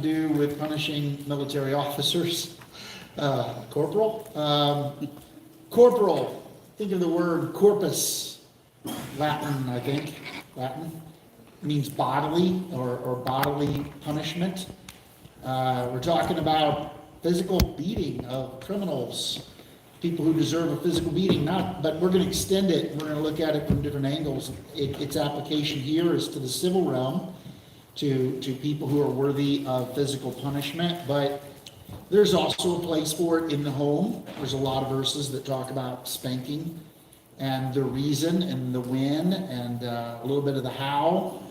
do with punishing military officers. Corporal. Corporal. Think of the word corpus. Latin, I think. Latin means bodily or bodily punishment. We're talking about physical beating of criminals, people who deserve a physical beating. But we're going to extend it. We're going to look at it from different angles. Its application here is to the civil realm, to people who are worthy of physical punishment. But there's also a place for it in the home. There's a lot of verses that talk about spanking and the reason and the when and a little bit of the how.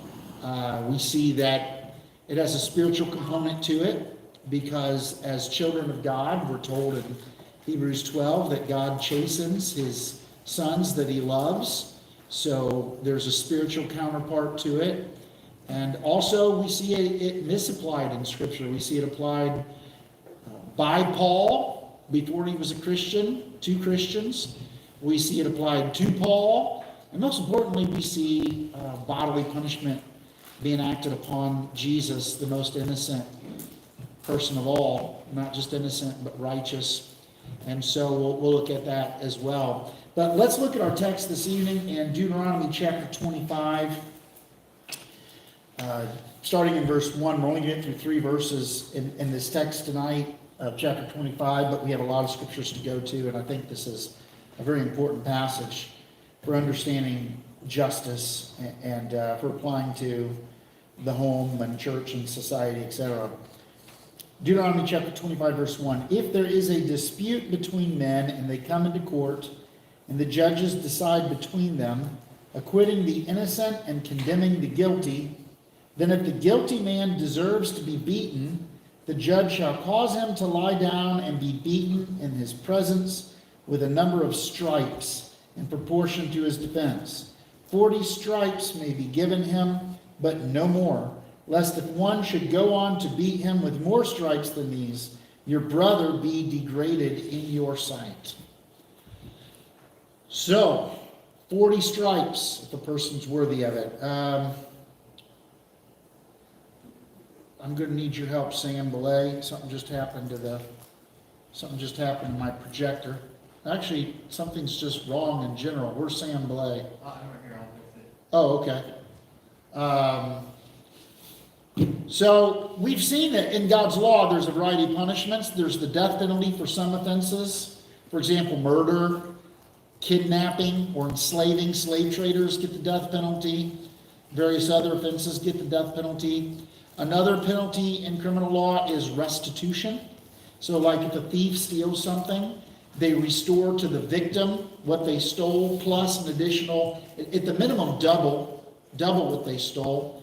We see that it has a spiritual component to it, because as children of God, we're told in Hebrews 12 that God chastens his sons that he loves. So there's a spiritual counterpart to it. And also we see it misapplied in Scripture. We see it applied by Paul before he was a Christian, to Christians. We see it applied to Paul. And most importantly, we see bodily punishment being acted upon Jesus, the most innocent person of all. Not just innocent, but righteous. And so we'll look at that as well. But let's look at our text this evening in Deuteronomy chapter 25. Starting in verse 1. We're only going to get through 3 verses in this text tonight of chapter 25, but we have a lot of scriptures to go to, and I think this is a very important passage for understanding justice and for applying to the home and church and society, etc. Deuteronomy chapter 25, verse 1. If there is a dispute between men and they come into court, and the judges decide between them, acquitting the innocent and condemning the guilty, then if the guilty man deserves to be beaten, the judge shall cause him to lie down and be beaten in his presence with a number of stripes in proportion to his defense. 40 stripes may be given him, but no more, lest if one should go on to beat him with more stripes than these, your brother be degraded in your sight. So, 40 stripes if a person's worthy of it. I'm going to need your help, Sam Belay. Something just happened to my projector. Actually, something's just wrong in general. Where's Sam Belay? I'm right here. I'll fix it. Oh, okay. So we've seen that in God's law there's a variety of punishments. There's the death penalty for some offenses. For example, murder, kidnapping, or enslaving. Slave traders get the death penalty. Various other offenses get the death penalty. Another penalty in criminal law is restitution. So like if a thief steals something, they restore to the victim what they stole plus an additional, at the minimum double what they stole,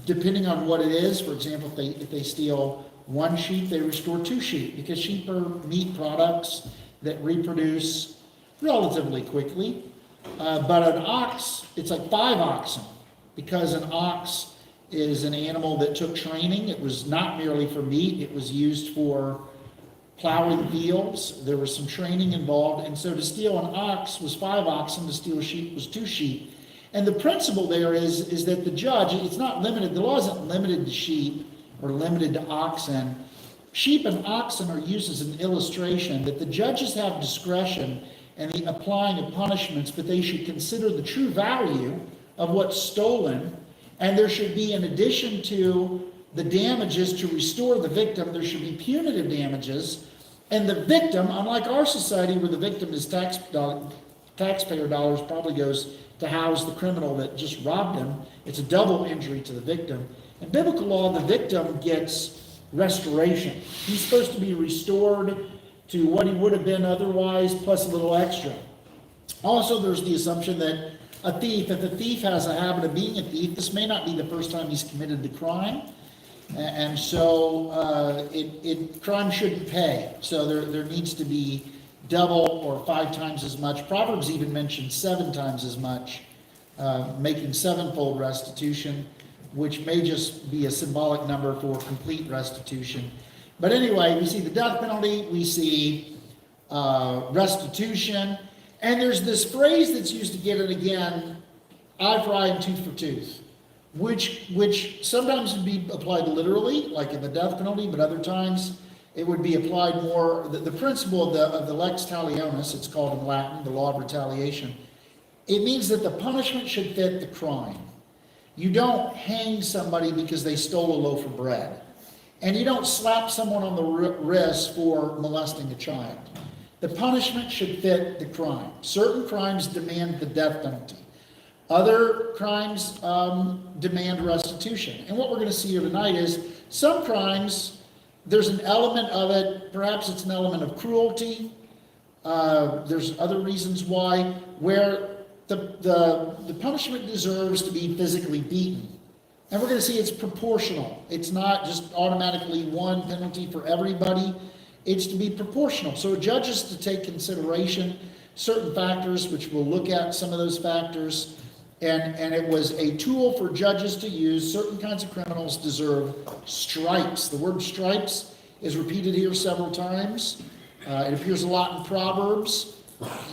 depending on what it is. For example, if they steal 1 sheep, they restore 2 sheep, because sheep are meat products that reproduce relatively quickly. But an ox, it's like 5 oxen, because an ox is an animal that took training. It was not merely for meat, it was used for plowing fields. There was some training involved, and so to steal an ox was 5 oxen, to steal a sheep was 2 sheep. And the principle there is that the judge, it's not limited, the law isn't limited to sheep or limited to oxen. Sheep and oxen are used as an illustration that the judges have discretion in the applying of punishments, but they should consider the true value of what's stolen. And there should be, in addition to the damages to restore the victim, there should be punitive damages. And the victim, unlike our society where the victim is taxpayer dollars probably goes to house the criminal that just robbed him, it's a double injury to the victim. In biblical law, the victim gets restoration. He's supposed to be restored to what he would have been otherwise, plus a little extra. Also, there's the assumption that a thief, if a thief has a habit of being a thief, this may not be the first time he's committed the crime. And so crime shouldn't pay. So there needs to be double or 5 times as much. Proverbs even mentions 7 times as much, making 7-fold restitution, which may just be a symbolic number for complete restitution. But anyway, we see the death penalty, we see restitution, and there's this phrase that's used again and again, eye for eye and tooth for tooth. which sometimes would be applied literally, like in the death penalty, but other times it would be applied more, the principle of the lex talionis, it's called in Latin, the law of retaliation. It means that the punishment should fit the crime. You don't hang somebody because they stole a loaf of bread. And you don't slap someone on the wrist for molesting a child. The punishment should fit the crime. Certain crimes demand the death penalty. Other crimes demand restitution. And what we're going to see here tonight is some crimes, there's an element of it, perhaps it's an element of cruelty. There's other reasons why, where the punishment deserves to be physically beaten. And we're going to see it's proportional. It's not just automatically one penalty for everybody. It's to be proportional. So a judge is to take consideration certain factors, which we'll look at some of those factors. And it was a tool for judges to use. Certain kinds of criminals deserve stripes. The word stripes is repeated here several times. It appears a lot in Proverbs.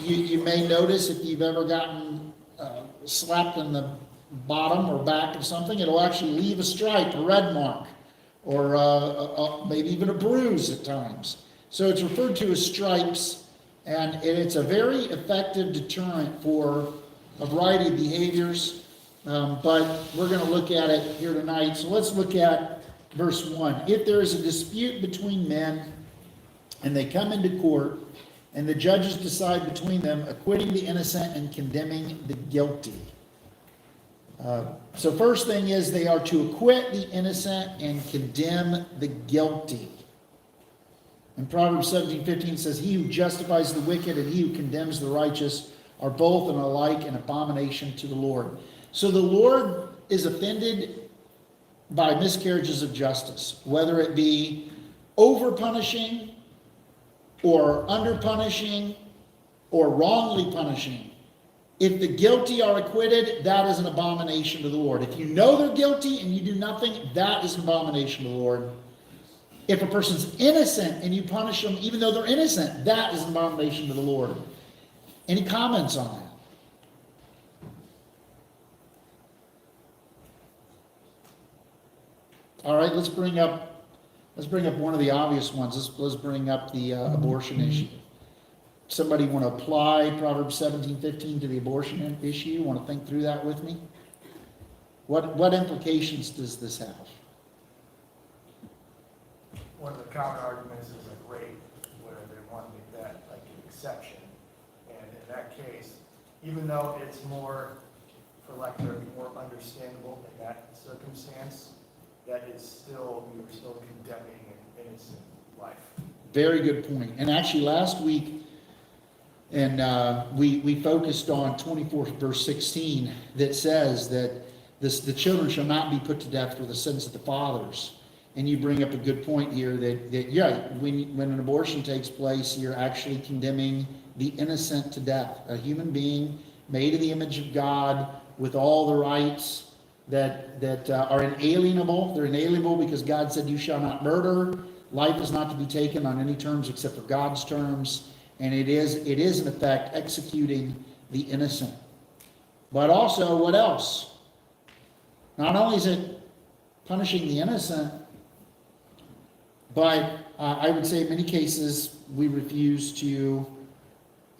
You may notice if you've ever gotten slapped in the bottom or back of something, it'll actually leave a stripe, a red mark, or maybe even a bruise at times. So it's referred to as stripes, and it's a very effective deterrent for a variety of behaviors, but we're going to look at it here tonight. So let's look at verse 1. If there is a dispute between men and they come into court, and the judges decide between them, acquitting the innocent and condemning the guilty. So first thing is they are to acquit the innocent and condemn the guilty. And Proverbs 17:15 says, he who justifies the wicked and he who condemns the righteous are both and alike an abomination to the Lord. So the Lord is offended by miscarriages of justice, whether it be over punishing or under punishing or wrongly punishing. If the guilty are acquitted, that is an abomination to the Lord. If you know they're guilty and you do nothing, that is an abomination to the Lord. If a person's innocent and you punish them even though they're innocent, that is an abomination to the Lord. Any comments on that? All right, let's bring up one of the obvious ones. Let's bring up the abortion issue. Somebody want to apply Proverbs 17:15 to the abortion issue? Want to think through that with me? What implications does this have? One of the counter arguments is a rape, where they want to make that like an exception. And in that case, even though it's more, for lack of a term, more understandable in that circumstance, that is still, you're still condemning an innocent life. Very good point. And actually last week, and we focused on 24 verse 16 that says that the children shall not be put to death for the sins of the fathers. And you bring up a good point here that when an abortion takes place, you're actually condemning the innocent to death. A human being made in the image of God with all the rights that are inalienable. They're inalienable because God said you shall not murder. Life is not to be taken on any terms except for God's terms. And it is in effect executing the innocent. But also, what else? Not only is it punishing the innocent, but I would say in many cases we refuse to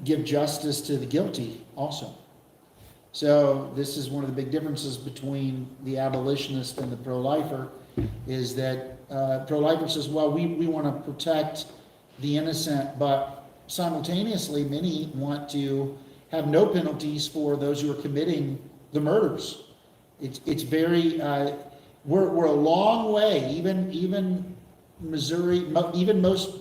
give justice to the guilty also. So this is one of the big differences between the abolitionist and the pro-lifer, is that pro-lifer says, well, we want to protect the innocent, but simultaneously many want to have no penalties for those who are committing the murders. It's very, we're a long way, even Missouri, even most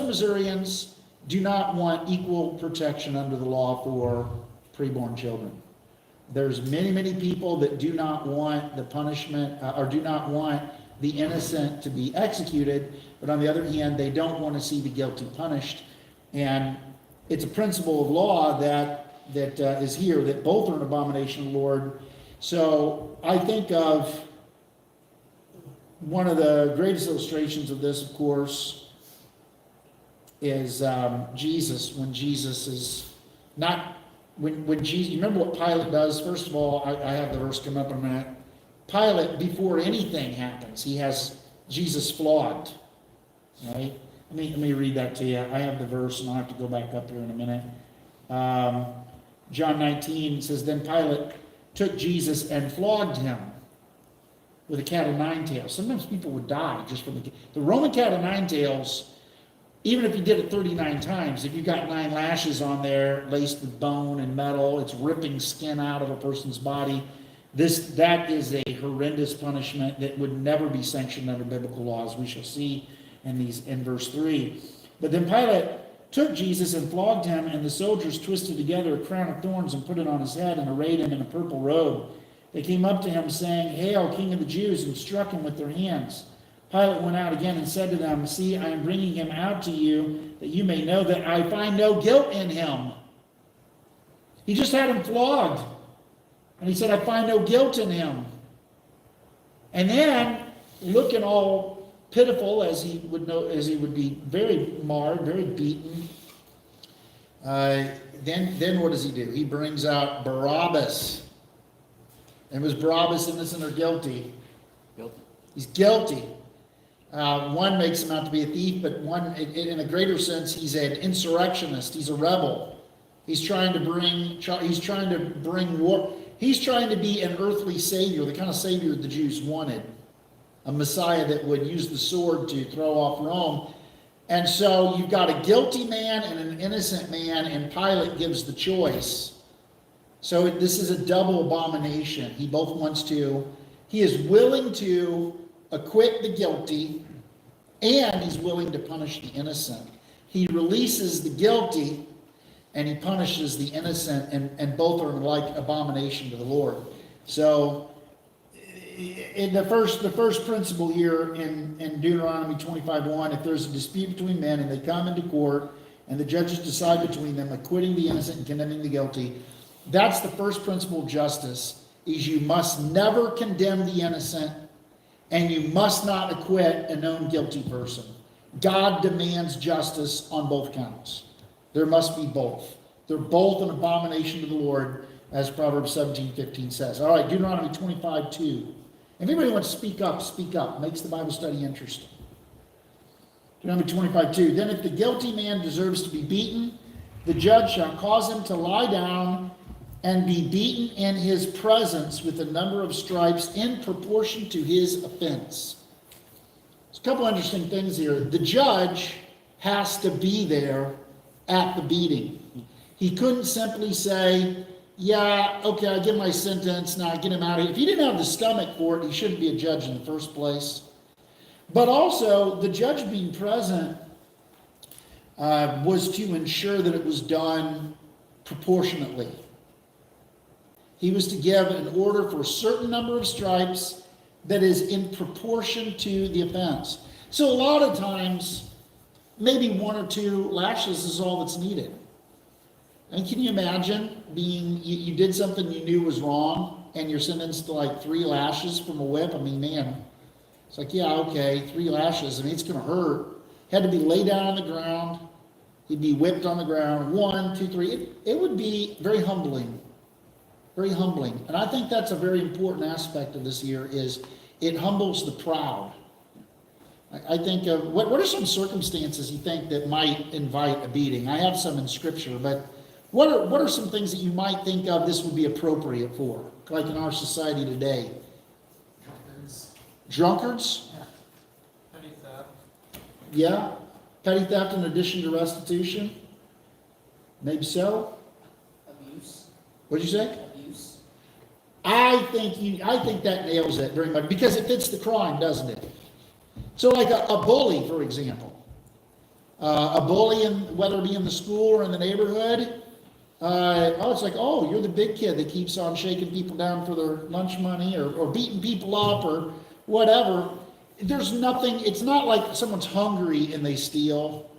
Missourians do not want equal protection under the law for preborn children. There's many people that do not want the punishment or do not want the innocent to be executed, but on the other hand, they don't want to see the guilty punished. And it's a principle of law that is here, that both are an abomination to the Lord. So I think of one of the greatest illustrations of this, of course, is Jesus, when Jesus is not when Jesus, you remember what Pilate does? First of all, I have the verse come up in a minute. Pilate, before anything happens, he has Jesus flogged. Right? Let me read that to you. I have the verse, and I'll have to go back up here in a minute. John 19 says, then Pilate took Jesus and flogged him with a cat o' nine tails. Sometimes people would die just from the Roman cat o' nine tails. Even if you did it 39 times, if you got 9 lashes on there, laced with bone and metal, it's ripping skin out of a person's body. That is a horrendous punishment that would never be sanctioned under biblical laws. We shall see in verse 3. But then Pilate took Jesus and flogged him, and the soldiers twisted together a crown of thorns and put it on his head and arrayed him in a purple robe. They came up to him saying, Hail, King of the Jews, and struck him with their hands. Pilate went out again and said to them, See, I am bringing him out to you, that you may know that I find no guilt in him. He just had him flogged. And he said, I find no guilt in him. And then, looking all pitiful, as he would be very marred, very beaten, then what does he do? He brings out Barabbas. And was Barabbas innocent or guilty? Guilty. He's guilty. One makes him out to be a thief, but one, in a greater sense, he's an insurrectionist. He's a rebel. He's trying to bring war. He's trying to be an earthly savior, the kind of savior the Jews wanted. A Messiah that would use the sword to throw off Rome. And so you've got a guilty man and an innocent man, and Pilate gives the choice. So this is a double abomination. He is willing to acquit the guilty, and he's willing to punish the innocent. He releases the guilty, and he punishes the innocent, and both are like abomination to the Lord. So, in the first principle here in Deuteronomy 25:1, if there's a dispute between men and they come into court, and the judges decide between them, acquitting the innocent and condemning the guilty, that's the first principle of justice, is you must never condemn the innocent, and you must not acquit a known guilty person. God demands justice on both counts. There must be both. They're both an abomination to the Lord, as Proverbs 17:15 says. All right, Deuteronomy 25:2. If anybody wants to speak up, speak up. Makes the Bible study interesting. Deuteronomy 25:2. Then if the guilty man deserves to be beaten, the judge shall cause him to lie down and be beaten in his presence with a number of stripes in proportion to his offense. There's a couple interesting things here. The judge has to be there at the beating. He couldn't simply say, yeah, okay, I give my sentence, now I get him out of here. If he didn't have the stomach for it, he shouldn't be a judge in the first place. But also, the judge being present was to ensure that it was done proportionately. He was to give an order for a certain number of stripes that is in proportion to the offense. So a lot of times, maybe 1 or 2 lashes is all that's needed. And can you imagine you did something you knew was wrong, and you're sentenced to like 3 lashes from a whip? I mean, man, it's like, yeah, okay, 3 lashes. I mean, it's going to hurt. Had to be laid down on the ground. He'd be whipped on the ground. 1, 2, 3. It would be very humbling. Very humbling. And I think that's a very important aspect of this year, is it humbles the proud. I think of, what are some circumstances you think that might invite a beating? I have some in Scripture, but what are some things that you might think of this would be appropriate for, like in our society today? Drunkards? Yeah. Petty theft. Yeah. Petty theft in addition to restitution? Maybe so. Abuse. What'd you say? Abuse. I think that nails it very much, because it fits the crime, doesn't it? So like a bully, for example. A bully, whether it be in the school or in the neighborhood, it's like, oh, you're the big kid that keeps on shaking people down for their lunch money, or beating people up, or whatever. There's nothing, it's not like someone's hungry and they steal,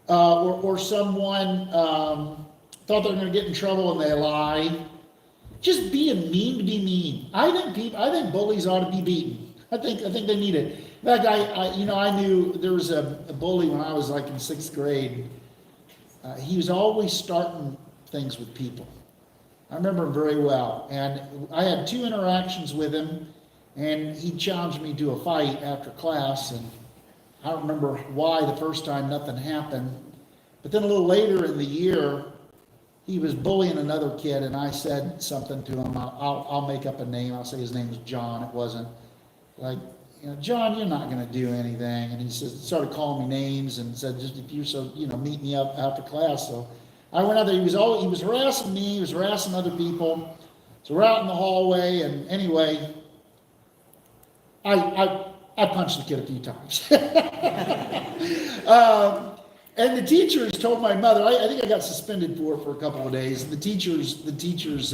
or someone thought they were going to get in trouble and they lie. Just being mean to be mean. I think bullies ought to be beaten. I think they need it. In fact, I knew there was a bully when I was like in 6th grade. He was always starting things with people. I remember him very well. And I had 2 interactions with him, and he challenged me to a fight after class. And I don't remember why the first time nothing happened. But then a little later in the year, he was bullying another kid, and I said something to him. I'll make up a name. I'll say his name was John. It wasn't. Like, John, you're not going to do anything. And he started calling me names and said, just if you're so, meet me up after class. So I went out there. He was harassing me. He was harassing other people. So we're out in the hallway, and anyway, I punched the kid a few times. And the teachers told my mother, I think I got suspended for it for a couple of days. And the teachers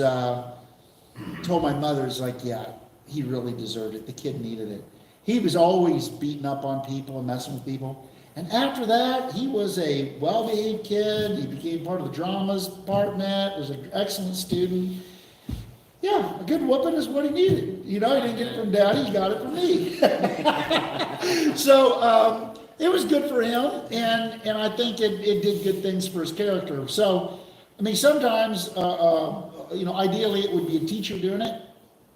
told my mother, it's like, yeah, he really deserved it. The kid needed it. He was always beating up on people and messing with people. And after that, he was a well-behaved kid. He became part of the dramas department, was an excellent student. Yeah, a good whooping is what he needed. He didn't get it from Daddy, he got it from me. So it was good for him, and I think it did good things for his character. So, sometimes, ideally it would be a teacher doing it.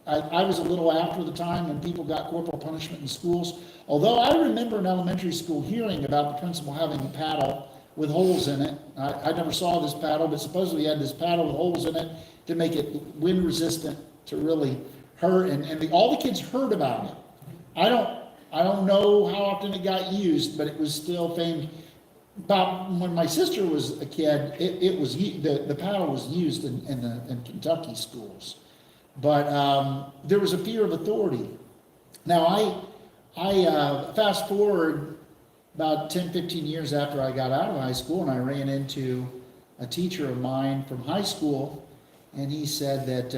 I was a little after the time when people got corporal punishment in schools. Although I remember in elementary school hearing about the principal having a paddle with holes in it. I never saw this paddle, but supposedly he had this paddle with holes in it to make it wind resistant to really hurt. And all the kids heard about it. I don't know how often it got used, but it was still famed. About when my sister was a kid, the paddle was used in Kentucky schools. But there was a fear of authority. Now, I fast forward about 10, 15 years after I got out of high school, and I ran into a teacher of mine from high school, and he said that,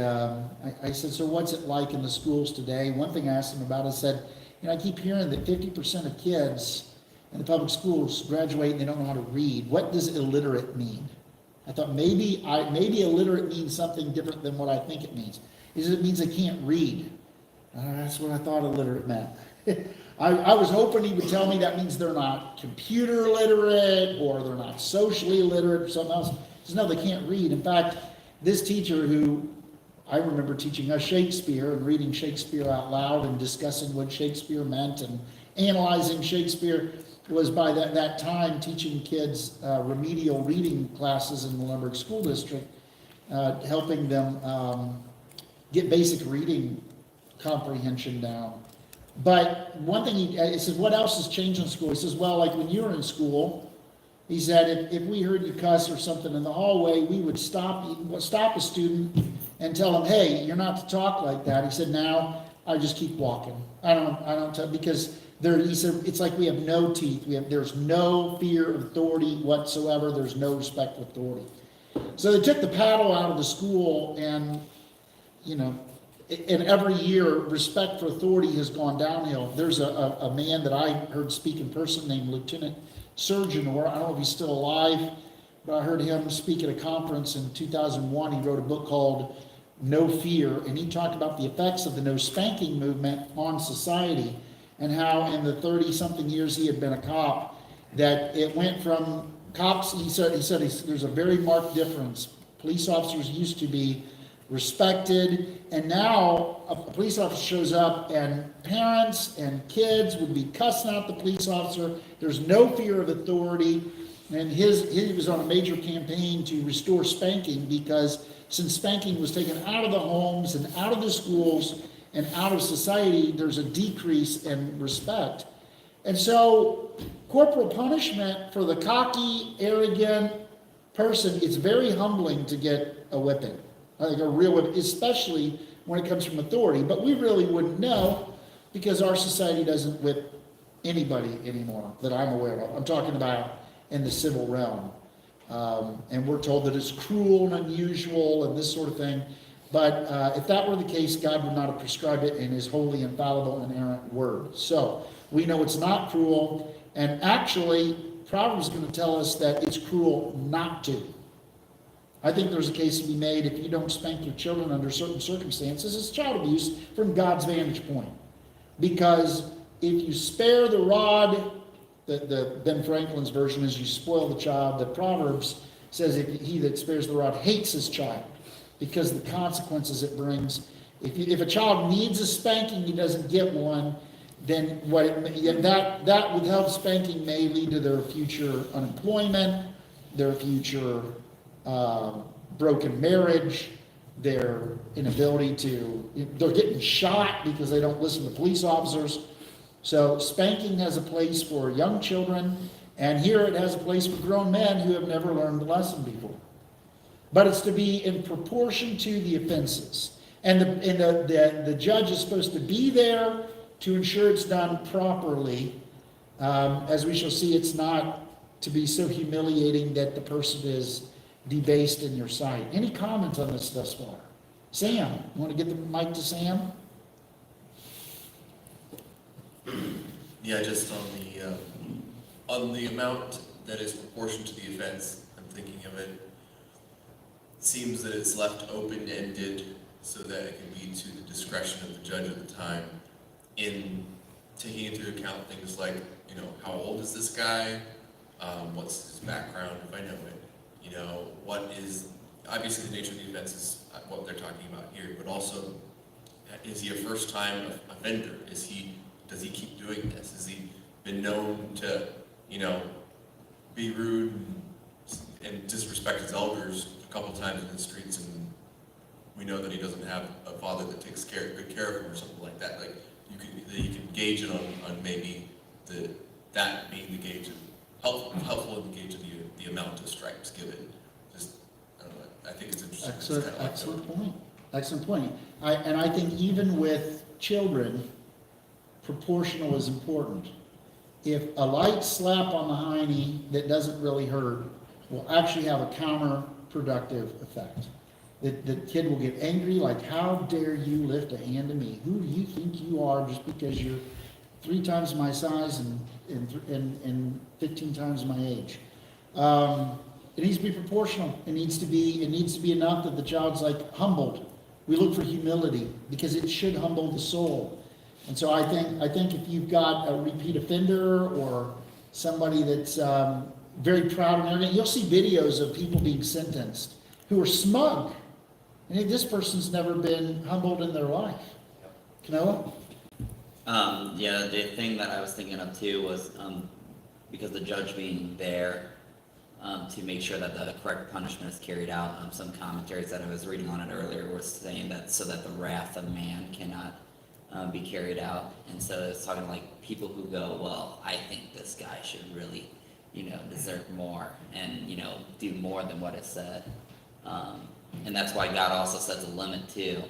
I said, so what's it like in the schools today? One thing I asked him about, I said, I keep hearing that 50% of kids in the public schools graduate and they don't know how to read. What does illiterate mean? I thought maybe illiterate means something different than what I think it means. It means they can't read. That's what I thought illiterate meant. I was hoping he would tell me that means they're not computer literate or they're not socially illiterate or something else. He says, no, they can't read. In fact, this teacher who I remember teaching us Shakespeare and reading Shakespeare out loud and discussing what Shakespeare meant and analyzing Shakespeare was by that time teaching kids remedial reading classes in the Lumberg School District, helping them get basic reading comprehension down. But one thing he says, what else has changed in school? He says, well, like when you were in school, he said, if we heard you cuss or something in the hallway, we would stop a student and tell him, hey, you're not to talk like that. He said, now I just keep walking. I don't tell, because he said, it's like we have no teeth. There's no fear of authority whatsoever. There's no respect for authority. So they took the paddle out of the school, and and every year, respect for authority has gone downhill. There's a man that I heard speak in person named Lieutenant Surgeon, or I don't know if he's still alive, but I heard him speak at a conference in 2001. He wrote a book called No Fear, and he talked about the effects of the no spanking movement on society and how in the 30-something years he had been a cop, that it went from cops, he said there's a very marked difference. Police officers used to be respected, and now a police officer shows up and parents and kids would be cussing out the police officer. There's no fear of authority, and he was on a major campaign to restore spanking, because since spanking was taken out of the homes and out of the schools and out of society, there's a decrease in respect. And so corporal punishment for the cocky, arrogant person, it's very humbling to get a whipping. I think a real whipping, especially when it comes from authority. But we really wouldn't know, because our society doesn't whip anybody anymore that I'm aware of. I'm talking about in the civil realm. And we're told that it's cruel and unusual and this sort of thing. But if that were the case, God would not have prescribed it in his holy, infallible, inerrant word. So we know it's not cruel. And actually, Proverbs is going to tell us that it's cruel not to. I think there's a case to be made, if you don't spank your children under certain circumstances, it's child abuse from God's vantage point. Because if you spare the rod, the Ben Franklin's version is you spoil the child. The Proverbs says, if he that spares the rod hates his child, because of the consequences it brings. If a child needs a spanking, he doesn't get one, then that withheld spanking may lead to their future unemployment, their future broken marriage, their inability they're getting shot because they don't listen to police officers. So spanking has a place for young children, and here it has a place for grown men who have never learned the lesson before. But it's to be in proportion to the offenses. And the judge is supposed to be there to ensure it's done properly. As we shall see, it's not to be so humiliating that the person is debased in your sight. Any comments on this thus far? Sam, you want to get the mic to Sam? Yeah, just on the amount that is proportioned to the offense, I'm thinking of it. Seems that it's left open-ended so that it can be to the discretion of the judge at the time in taking into account things like, how old is this guy? What's his background, if I know it? What is, obviously the nature of the offense is what they're talking about here, but also, is he a first-time offender? Does he keep doing this? Has he been known to, be rude and disrespect his elders a couple times in the streets, and we know that he doesn't have a father that takes good care of him or something like that? Like, you can gauge it on maybe that being the gauge of helpful in the gauge of the amount of stripes given. Just, I don't know, I think it's interesting. Excellent point. I think even with children, proportional is important. If a light slap on the hiney that doesn't really hurt will actually have a counterproductive effect. The kid will get angry, like, how dare you lift a hand to me? Who do you think you are, just because you're 3 times my size and 15 times my age? It needs to be proportional. It needs to be enough that the child's like humbled. We look for humility because it should humble the soul. And so I think if you've got a repeat offender or somebody that's very proud and arrogant, you'll see videos of people being sentenced who are smug. I think this person's never been humbled in their life. Canoa? Yeah, the thing that I was thinking of too was because the judge being there to make sure that the correct punishment is carried out. Some commentaries that I was reading on it earlier were saying that so that the wrath of man cannot be carried out. And so it's talking like people who go, well, I think this guy should really, deserve more and, do more than what is said. And that's why God also sets a limit too,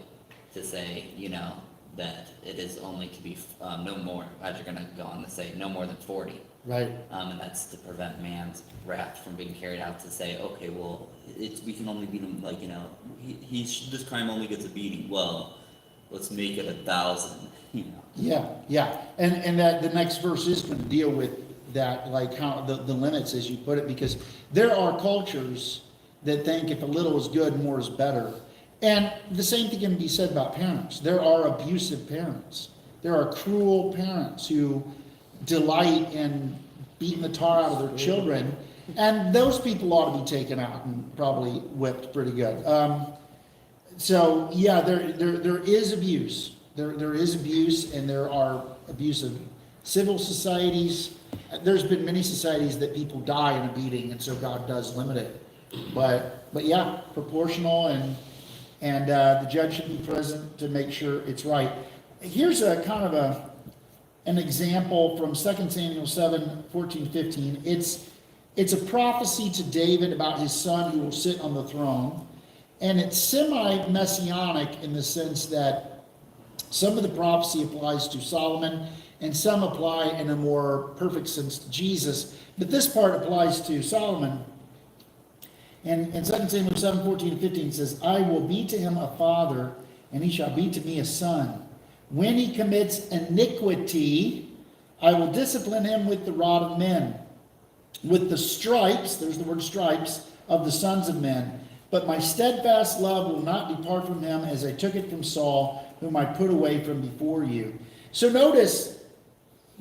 to say, that it is only to be no more, as you're going to go on to say, no more than 40. Right. And that's to prevent man's wrath from being carried out, to say, okay, well, we can only beat him, like, this crime only gets a beating. Well, let's make it 1,000, Yeah. And that the next verse is going to deal with that, like how the limits, as you put it, because there are cultures that think if a little is good, more is better. And the same thing can be said about parents. There are abusive parents. There are cruel parents who delight in beating the tar out of their children. And those people ought to be taken out and probably whipped pretty good. So yeah, there is abuse. There is abuse, and there are abusive civil societies. There's been many societies that people die in a beating, and so God does limit it. But yeah, proportional, and the judge should be present to make sure it's right. Here's a kind of an example from 2 Samuel 7, 14, 15. It's a prophecy to David about his son who will sit on the throne. And it's semi-messianic in the sense that some of the prophecy applies to Solomon and some apply in a more perfect sense to Jesus. But this part applies to Solomon. And in 2 Samuel 7, 14 and 15 it says, I will be to him a father, and he shall be to me a son. When he commits iniquity, I will discipline him with the rod of men, with the stripes, there's the word stripes, of the sons of men. But my steadfast love will not depart from him, as I took it from Saul, whom I put away from before you. So notice,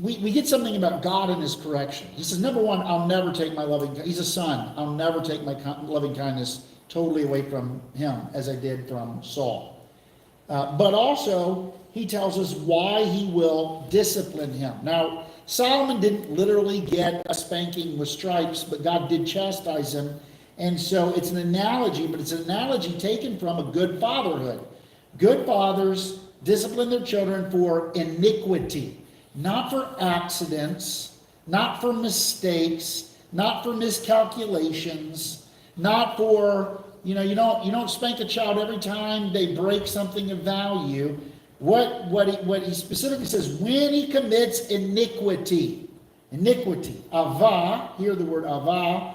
we get something about God and his correction. He says, number one, I'll never take my loving, he's a son, I'll never take my loving kindness totally away from him as I did from Saul. But also, he tells us why he will discipline him. Now, Solomon didn't literally get a spanking with stripes, but God did chastise him. And so it's an analogy, but it's an analogy taken from a good fatherhood. Good fathers discipline their children for iniquity, not for accidents, not for mistakes, not for miscalculations, not for, you don't spank a child every time they break something of value. What he specifically says, when he commits iniquity, avah, here the word avah,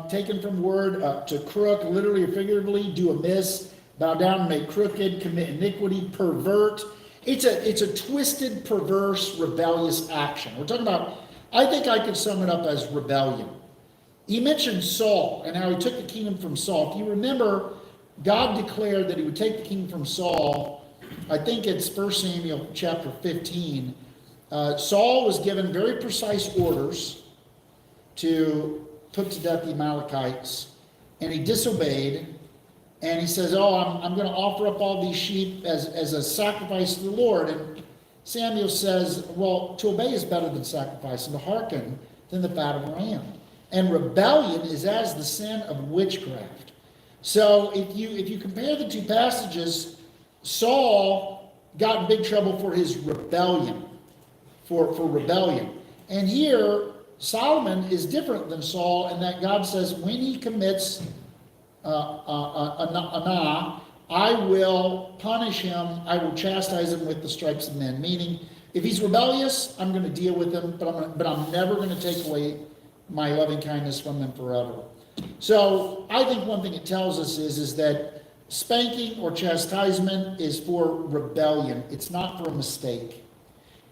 taken from word to crook, literally or figuratively, do amiss, bow down, make crooked, commit iniquity, pervert. It's a twisted, perverse, rebellious action. We're talking about, I think I could sum it up as rebellion. He mentioned Saul and how he took the kingdom from Saul. If you remember, God declared that he would take the kingdom from Saul. I think it's 1 Samuel chapter 15. Saul was given very precise orders to put to death the Amalekites, and he disobeyed, and he says, I'm going to offer up all these sheep as a sacrifice to the Lord. And Samuel says, well, to obey is better than sacrifice, and to hearken than the fat of a ram. And rebellion is as the sin of witchcraft. So if you compare the two passages, Saul got in big trouble for his rebellion, for rebellion. And here, Solomon is different than Saul in that God says when he commits I will punish him, I will chastise him with the stripes of men. Meaning, if he's rebellious, I'm going to deal with him, but I'm never going to take away my loving kindness from them forever. So I think one thing it tells us is that spanking or chastisement is for rebellion. It's not for a mistake.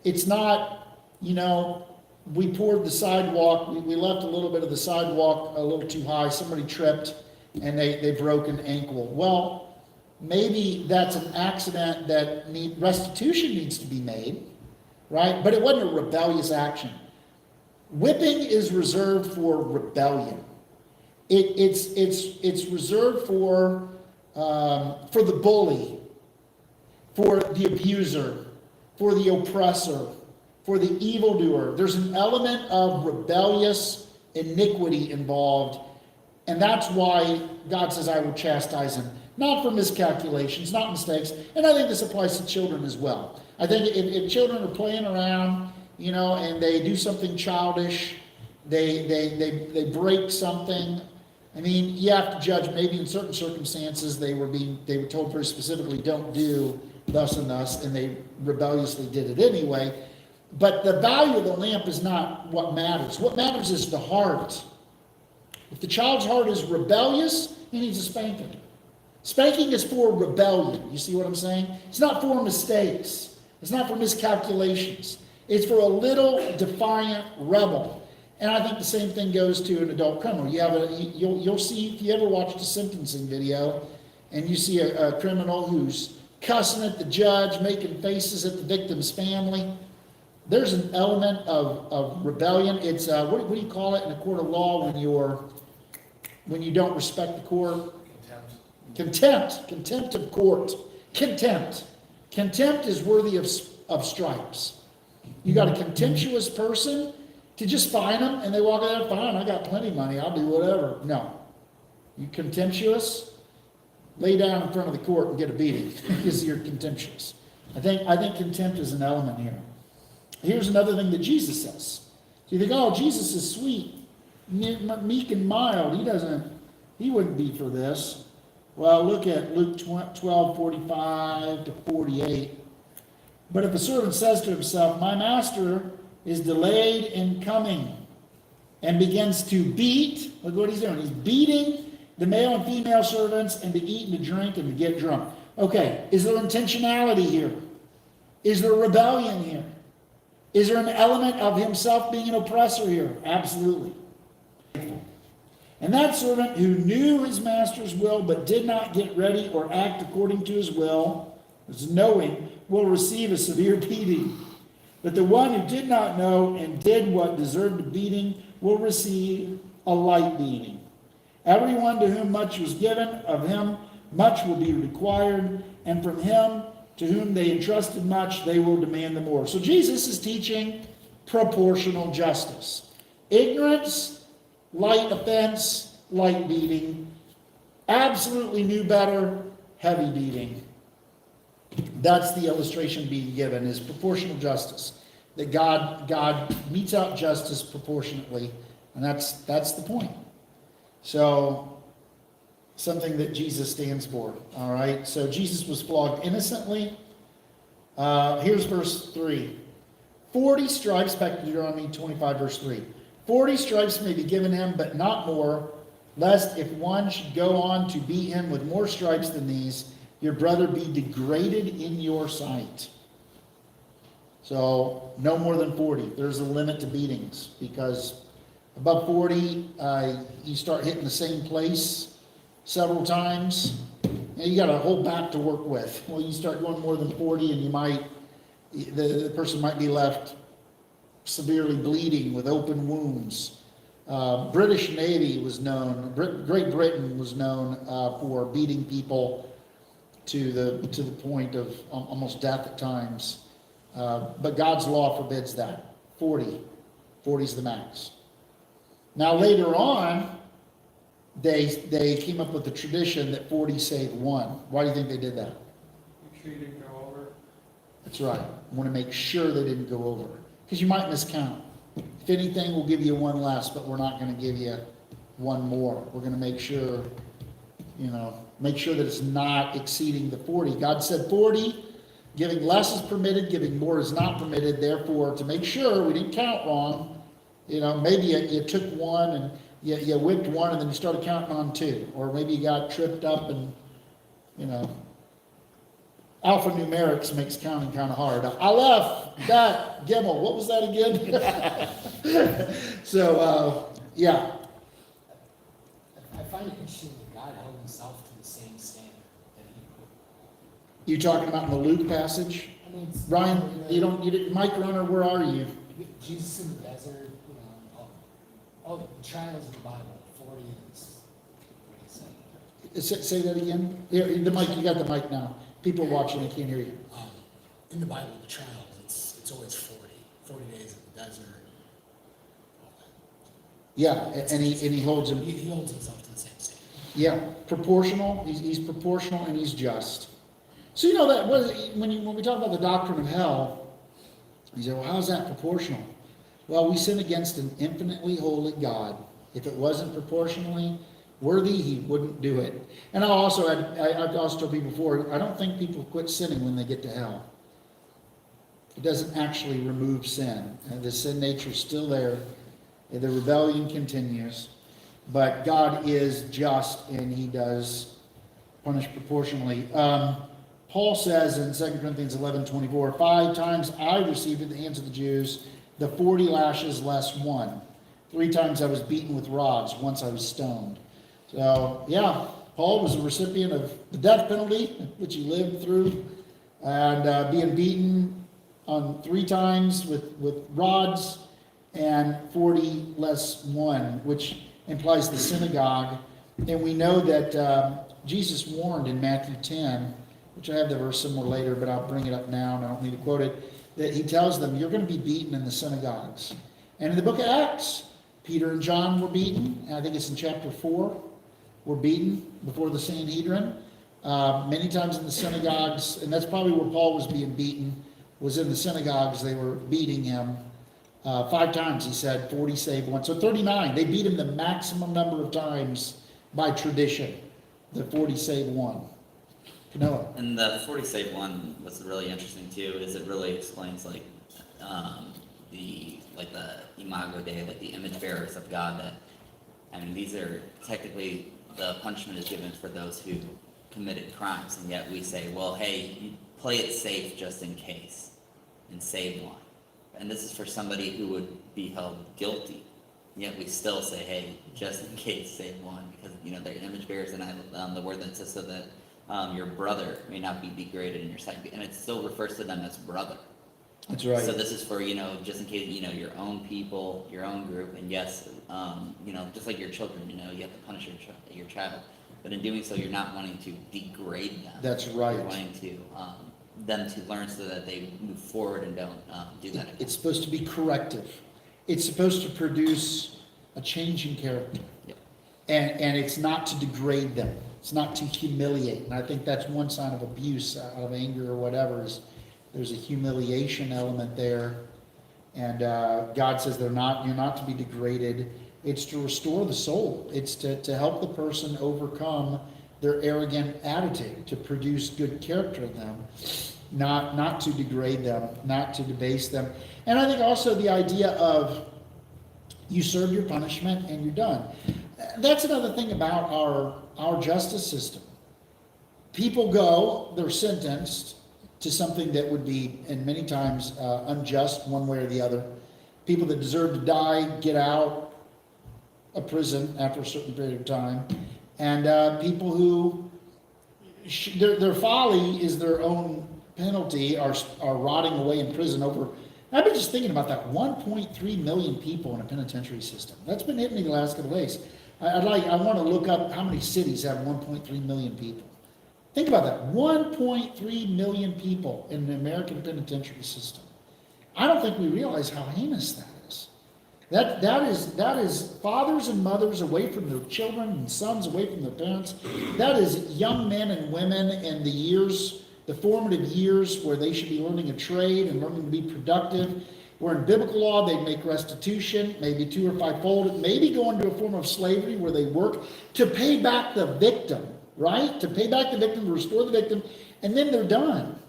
It's not, we poured the sidewalk, we left a little bit of the sidewalk a little too high, somebody tripped and they broke an ankle. Well, maybe that's an accident that restitution needs to be made, right? But it wasn't a rebellious action. Whipping is reserved for rebellion. It's reserved for the bully, for the abuser, for the oppressor, for the evildoer. There's an element of rebellious iniquity involved, and that's why God says, I will chastise him. Not for miscalculations, not mistakes. And I think this applies to children as well. I think if children are playing around, and they do something childish, they break something. I mean, you have to judge. Maybe in certain circumstances they were told very specifically, don't do thus and thus, and they rebelliously did it anyway. But the value of the lamp is not what matters. What matters is the heart. If the child's heart is rebellious, he needs a spanking. Spanking is for rebellion. You see what I'm saying? It's not for mistakes. It's not for miscalculations. It's for a little defiant rebel. And I think the same thing goes to an adult criminal. You'll see, if you ever watched a sentencing video and you see a criminal who's cussing at the judge, making faces at the victim's family, there's an element of rebellion. It's what do you call it in a court of law when you don't respect the court? Contempt of court. Contempt is worthy of stripes. You got a contemptuous person, to just fine them and they walk out, fine, I got plenty of money, I'll do whatever. No. You contemptuous, lay down in front of the court and get a beating because you're contemptuous. I think contempt is an element here. Here's another thing that Jesus says. So you think, oh, Jesus is sweet, meek and mild. He wouldn't be for this. Well, look at Luke 12:45 to 48. But if a servant says to himself, my master is delayed in coming, and begins to beat, look what he's doing. He's beating the male and female servants, and to eat and to drink and to get drunk. Okay, is there intentionality here? Is there rebellion here? Is there an element of himself being an oppressor here? Absolutely. And that servant who knew his master's will but did not get ready or act according to his will, is knowing, will receive a severe beating. But the one who did not know and did what deserved a beating will receive a light beating. Everyone to whom much was given, of him much will be required, and from him to whom they entrusted much, they will demand the more. So Jesus is teaching proportional justice. Ignorance, light offense, light beating. Absolutely knew better, heavy beating. That's the illustration being given, is proportional justice. That God metes out justice proportionately, and that's the point. So, something that Jesus stands for, all right? So Jesus was flogged innocently. Here's verse 3. 40 stripes, back to Deuteronomy 25, verse 3. 40 stripes may be given him, but not more, lest if one should go on to beat him with more stripes than these, your brother be degraded in your sight. So, no more than 40. There's a limit to beatings, because above 40, you start hitting the same place several times, and you got a whole back to work with. Well, you start going more than 40, and the person might be left severely bleeding with open wounds. British Navy was known, Great Britain was known for beating people to the point of almost death at times. But God's law forbids that. 40. 40 is the max. Now later on, they came up with the tradition that 40 saved one. Why do you think they did that? Make sure you didn't go over. That's right. I want to make sure they didn't go over. Because you might miscount. If anything, we'll give you one less, but we're not going to give you one more. We're going to make sure, make sure that it's not exceeding the 40. God said 40, giving less is permitted, giving more is not permitted. Therefore, to make sure we didn't count wrong, maybe you took one and you whipped one and then you started counting on two. Or maybe you got tripped up and, alphanumerics makes counting kind of hard. Aleph, Dat, Gimel, what was that again? So, yeah. I find it interesting that God held himself to the same standard that he put. You talking about in the Luke passage? I mean, it's- Ryan, you didn't, Mike Runner, where are you? Jesus in the desert, all the trials in the Bible, 40 is what he said. Say that again? Here, the mic, you got the mic now. People watching, they can't hear you. In the Bible, the trials, it's always 40 days in the desert. All that. Yeah, and he holds him. He holds himself to the same standard. Yeah, proportional. He's proportional and he's just. So that when we talk about the doctrine of hell, you say, well, how's that proportional? Well, we sin against an infinitely holy God. If it wasn't proportionally worthy, he wouldn't do it. And I've also told people before, I don't think people quit sinning when they get to hell. It doesn't actually remove sin. The sin nature is still there. The rebellion continues. But God is just, and he does punish proportionally. Paul says in 2 Corinthians 11:24, 5 times I received at the hands of the Jews the 40 lashes less one. 3 times I was beaten with rods. Once I was stoned. So, yeah, Paul was a recipient of the death penalty, which he lived through, and being beaten on 3 times with rods, and 40 less 1, which implies the synagogue. And we know that Jesus warned in Matthew 10, which I have the verse somewhere later, but I'll bring it up now, and I don't need to quote it, that he tells them, you're going to be beaten in the synagogues. And in the book of Acts, Peter and John were beaten, and I think it's in chapter 4, were beaten before the Sanhedrin. Many times in the synagogues, and that's probably where Paul was being beaten, was in the synagogues. They were beating him 5 times, he said, 40 save 1. So 39. They beat him the maximum number of times by tradition, the 40 save 1. Noah. And the 40 save 1 was really interesting too, is it really explains the Imago Dei, the image bearers of God, that, these are technically, the punishment is given for those who committed crimes, and yet we say, well, hey, you play it safe just in case, and save one. And this is for somebody who would be held guilty, yet we still say, hey, just in case, save one, because, they're image bearers, and the word that says so that your brother may not be degraded in your sight, and it still refers to them as brother. That's right. So this is for, just in case, your own people, your own group, and yes, just like your children, you have to punish your child. But in doing so, you're not wanting to degrade them. That's right. You're wanting to, them to learn so that they move forward and don't, do that again. It's supposed to be corrective. It's supposed to produce a change in character. Yep. And it's not to degrade them. It's not to humiliate. And I think that's one sign of abuse, out of anger or whatever, is there's a humiliation element there. And God says you're not to be degraded. It's to restore the soul. It's to help the person overcome their arrogant attitude, to produce good character in them, not to degrade them, not to debase them. And I think also the idea of you serve your punishment and you're done. That's another thing about our justice system. People go, they're sentenced to something that would be, and many times, unjust one way or the other. People that deserve to die get out of prison after a certain period of time. And people who, their folly is their own penalty, are rotting away in prison over. I've been just thinking about that. 1.3 million people in a penitentiary system. That's been hitting me the last couple of days. I want to look up how many cities have 1.3 million people. Think about that. 1.3 million people in the American penitentiary system. I don't think we realize how heinous that is. That is fathers and mothers away from their children and sons away from their parents. That is young men and women in the formative years where they should be learning a trade and learning to be productive. Where in biblical law they'd make restitution, maybe 2 or 5-fold, maybe go into a form of slavery where they work to pay back the victim, right? To pay back the victim, to restore the victim, and then they're done.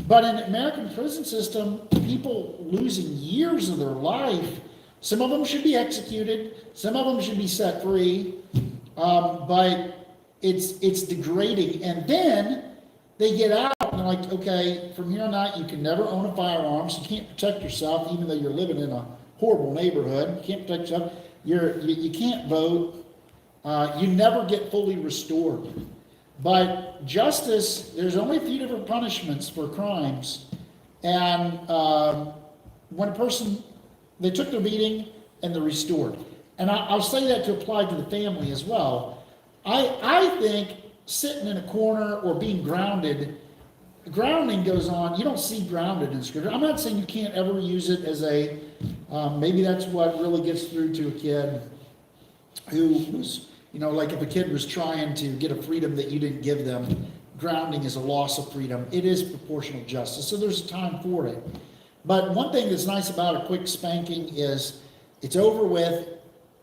But in the American prison system, people losing years of their life, some of them should be executed, some of them should be set free, but it's degrading. And then they get out and they're like, okay, from here on out, you can never own a firearm, so you can't protect yourself, even though you're living in a horrible neighborhood. You can't protect yourself. You can't vote. You never get fully restored. But justice, there's only a few different punishments for crimes. And when a person, they took their beating and they're restored. And I'll say that to apply to the family as well. I think sitting in a corner or being grounded, grounding goes on. You don't see grounded in Scripture. I'm not saying you can't ever use it as a, maybe that's what really gets through to a kid who was, like if a kid was trying to get a freedom that you didn't give them, grounding is a loss of freedom. It is proportional justice, so there's a time for it. But one thing that's nice about a quick spanking is it's over with,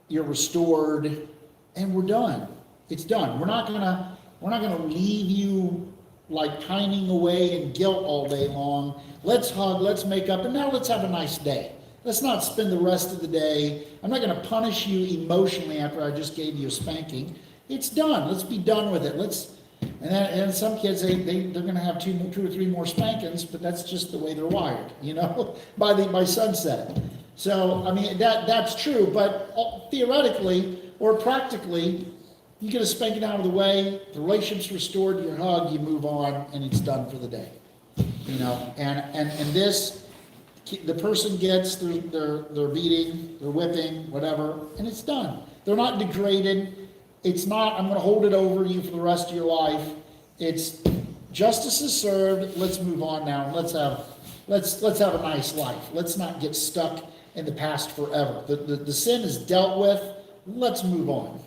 you're restored, and we're done. It's done. We're not gonna leave you like pining away in guilt all day long. Let's hug, let's make up, and now let's have a nice day. Let's not spend the rest of the day. I'm not going to punish you emotionally after I just gave you a spanking. It's done. Let's be done with it. And some kids, they're going to have 2 or 3 more spankings, but that's just the way they're wired, by sunset. So, I mean, that's true, but theoretically or practically, you get a spanking out of the way, the relationship's restored, you hug, you move on, and it's done for the day. And this, the person gets their beating, their whipping, whatever, and it's done. They're not degraded. It's not, I'm going to hold it over you for the rest of your life. It's justice is served. Let's move on now. Let's have a nice life. Let's not get stuck in the past forever. The sin is dealt with. Let's move on.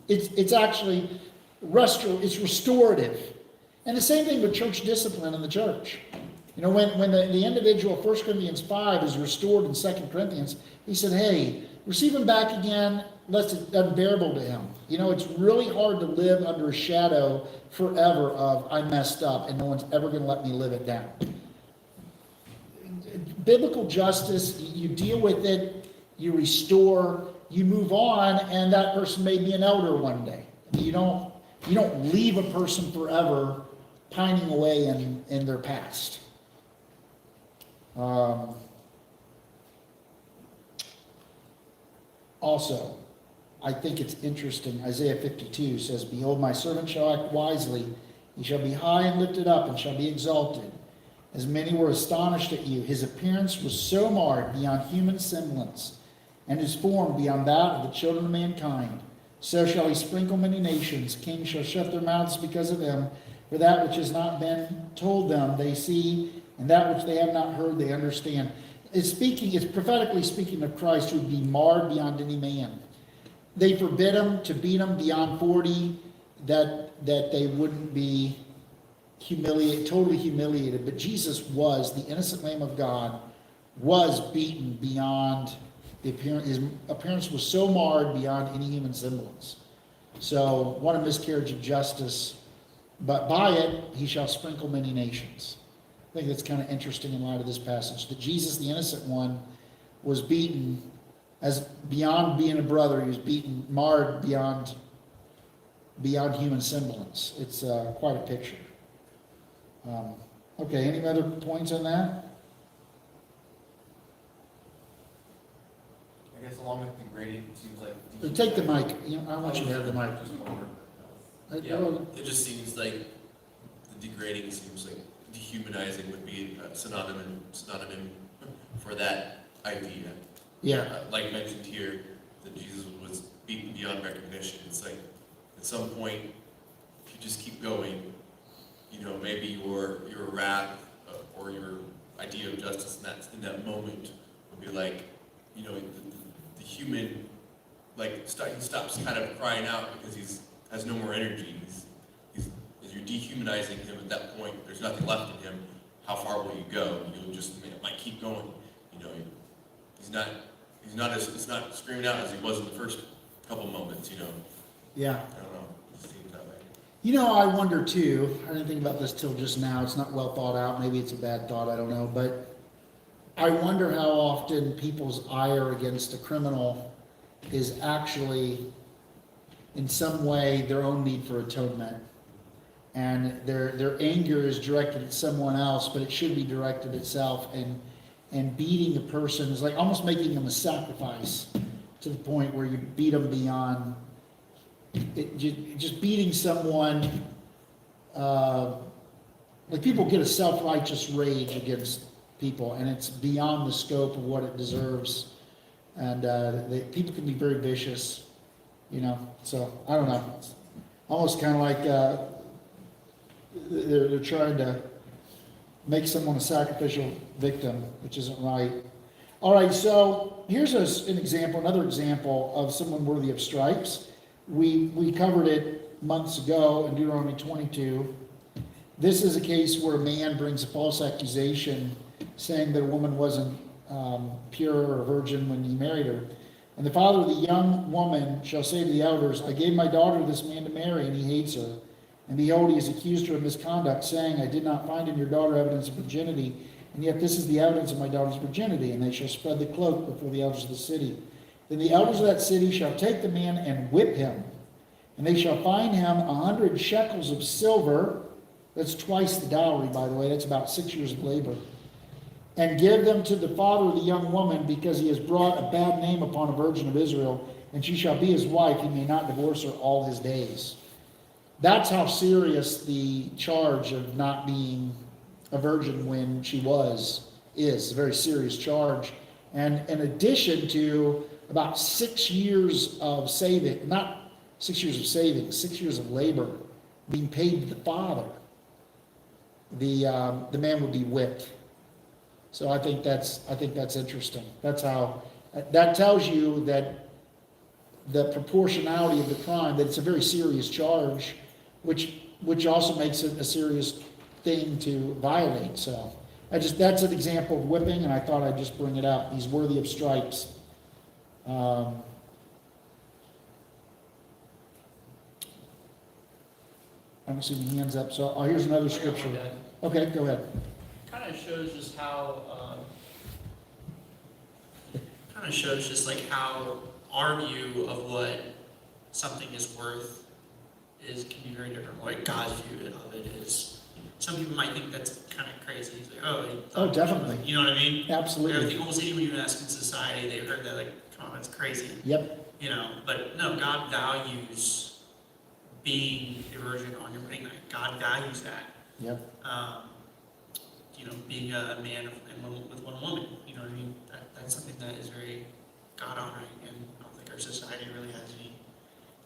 It's actually it's restorative. And the same thing with church discipline in the church. When the individual, 1 Corinthians 5, is restored in 2 Corinthians, he said, hey, receive him back again, lest it's unbearable to him. It's really hard to live under a shadow forever of, I messed up, and no one's ever going to let me live it down. Biblical justice, you deal with it, you restore, you move on, and that person may be an elder one day. You don't leave a person forever pining away in their past. Also, I think it's interesting, Isaiah 52 says, behold, my servant shall act wisely. He shall be high and lifted up and shall be exalted. as many were astonished at you. His appearance was so marred beyond human semblance, and his form beyond that of the children of mankind. So shall he sprinkle many nations. Kings shall shut their mouths because of him. For that which has not been told them they see, and that which they have not heard they understand. It's prophetically speaking of Christ, who would be marred beyond any man. They forbid him to beat him beyond 40, that they wouldn't be totally humiliated. But Jesus was, the innocent Lamb of God, was beaten beyond the appearance. His appearance was so marred beyond any human semblance. So, what a miscarriage of justice. But by it, he shall sprinkle many nations. I think that's kind of interesting in light of this passage. That Jesus, the innocent one, was beaten as beyond being a brother. He was beaten, marred beyond human semblance. It's quite a picture. Okay, any other points on that? I guess along with degrading, it seems like. Take the mic. I want you to have the mic. Yeah, it just seems like the degrading seems like dehumanizing would be a synonym for that idea. Yeah, Like mentioned here, that Jesus was beaten beyond recognition. It's like at some point, if you just keep going, maybe your wrath or your idea of justice in that moment would be like, the human, like he stops kind of crying out because he's has no more energy. As you're dehumanizing him at that point, there's nothing left in him. How far will you go? You'll just might keep going. He's not screaming out as he was in the first couple moments. yeah. I don't know. It seems that way. I wonder too, I didn't think about this till just now, it's not well thought out, maybe it's a bad thought, I don't know, but I wonder how often people's ire against a criminal is actually, in some way, their own need for atonement. And their anger is directed at someone else, but it should be directed at itself. And beating a person is like almost making them a sacrifice, to the point where you beat them beyond just beating someone. Like people get a self-righteous rage against people, and it's beyond the scope of what it deserves. And people can be very vicious, So I don't know. It's almost kind of like they're trying to make someone a sacrificial victim, which isn't right. All right, so here's another example of someone worthy of stripes. We covered it months ago in Deuteronomy 22. This is a case where a man brings a false accusation saying that a woman wasn't pure or virgin when he married her. And the father of the young woman shall say to the elders, I gave my daughter to this man to marry, and he hates her. And behold, he has accused her of misconduct, saying, I did not find in your daughter evidence of virginity, and yet this is the evidence of my daughter's virginity. And they shall spread the cloak before the elders of the city. Then the elders of that city shall take the man and whip him. And they shall fine him 100 shekels of silver. That's twice the dowry, by the way. That's about 6 years of labor. And give them to the father of the young woman, because he has brought a bad name upon a virgin of Israel, and she shall be his wife. He may not divorce her all his days. That's how serious the charge of not being a virgin when she is. A very serious charge. And in addition to about 6 years of saving, not 6 years of saving, 6 years of labor being paid to the father, the man would be whipped. So I think that's interesting. That tells you that the proportionality of the crime, that it's a very serious charge, which also makes it a serious thing to violate. So that's an example of whipping, and I thought I'd just bring it up. He's worthy of stripes. I don't see any hands up, so here's another scripture. Okay, go ahead. Kind of shows just how, how our view of what something is worth can be very different. What God's view of it is. Some people might think that's kind of crazy. It's like, Oh, definitely. You know what I mean? Absolutely. Everything, almost anyone you ask in society, they've heard that, like, come on, that's crazy. Yep. But no, God values being a virgin on your wedding night. God values that. Yep. being a man with one woman. You know what I mean? That's something that is very God honoring, and I don't think our society really has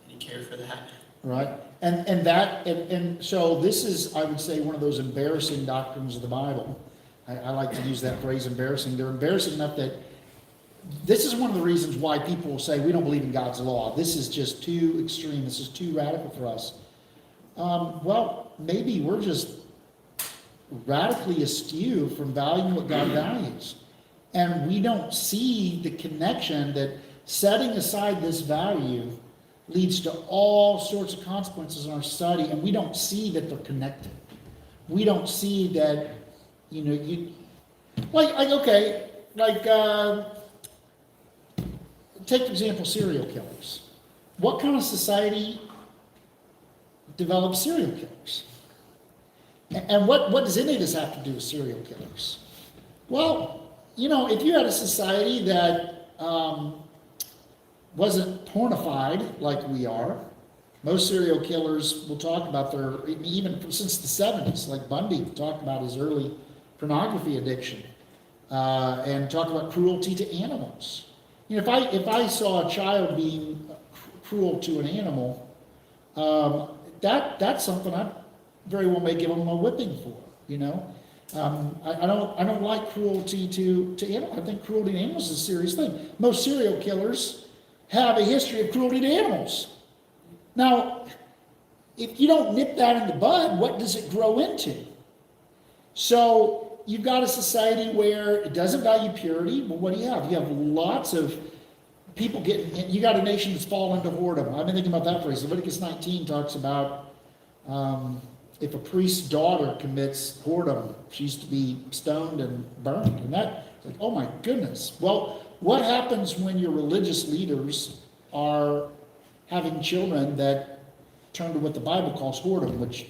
any care for that. Right? And so this is, I would say, one of those embarrassing doctrines of the Bible. I like to use that phrase, embarrassing. They're embarrassing enough that this is one of the reasons why people will say we don't believe in God's law. This is just too extreme. This is too radical for us. Well, maybe we're just radically askew from valuing what God values. And we don't see the connection that setting aside this value leads to all sorts of consequences in our society, and we don't see that they're connected. We don't see that, take for example serial killers. What kind of society develops serial killers? And what does any of this have to do with serial killers? Well, if you had a society that wasn't pornified like we are, most serial killers will talk about even since the 70s, like Bundy talked about his early pornography addiction, and talked about cruelty to animals. If I saw a child being cruel to an animal, that's something I very well may give them a whipping for. I don't like cruelty to animals. I think cruelty to animals is a serious thing. Most serial killers have a history of cruelty to animals. Now, if you don't nip that in the bud, what does it grow into? So you've got a society where it doesn't value purity. Well, what do you have? You have lots of people you got a nation that's fallen into whoredom. I've been thinking about that phrase. Leviticus 19 talks about if a priest's daughter commits whoredom, she's to be stoned and burned. And that's like, oh my goodness. Well, what happens when your religious leaders are having children that turn to what the Bible calls whoredom, which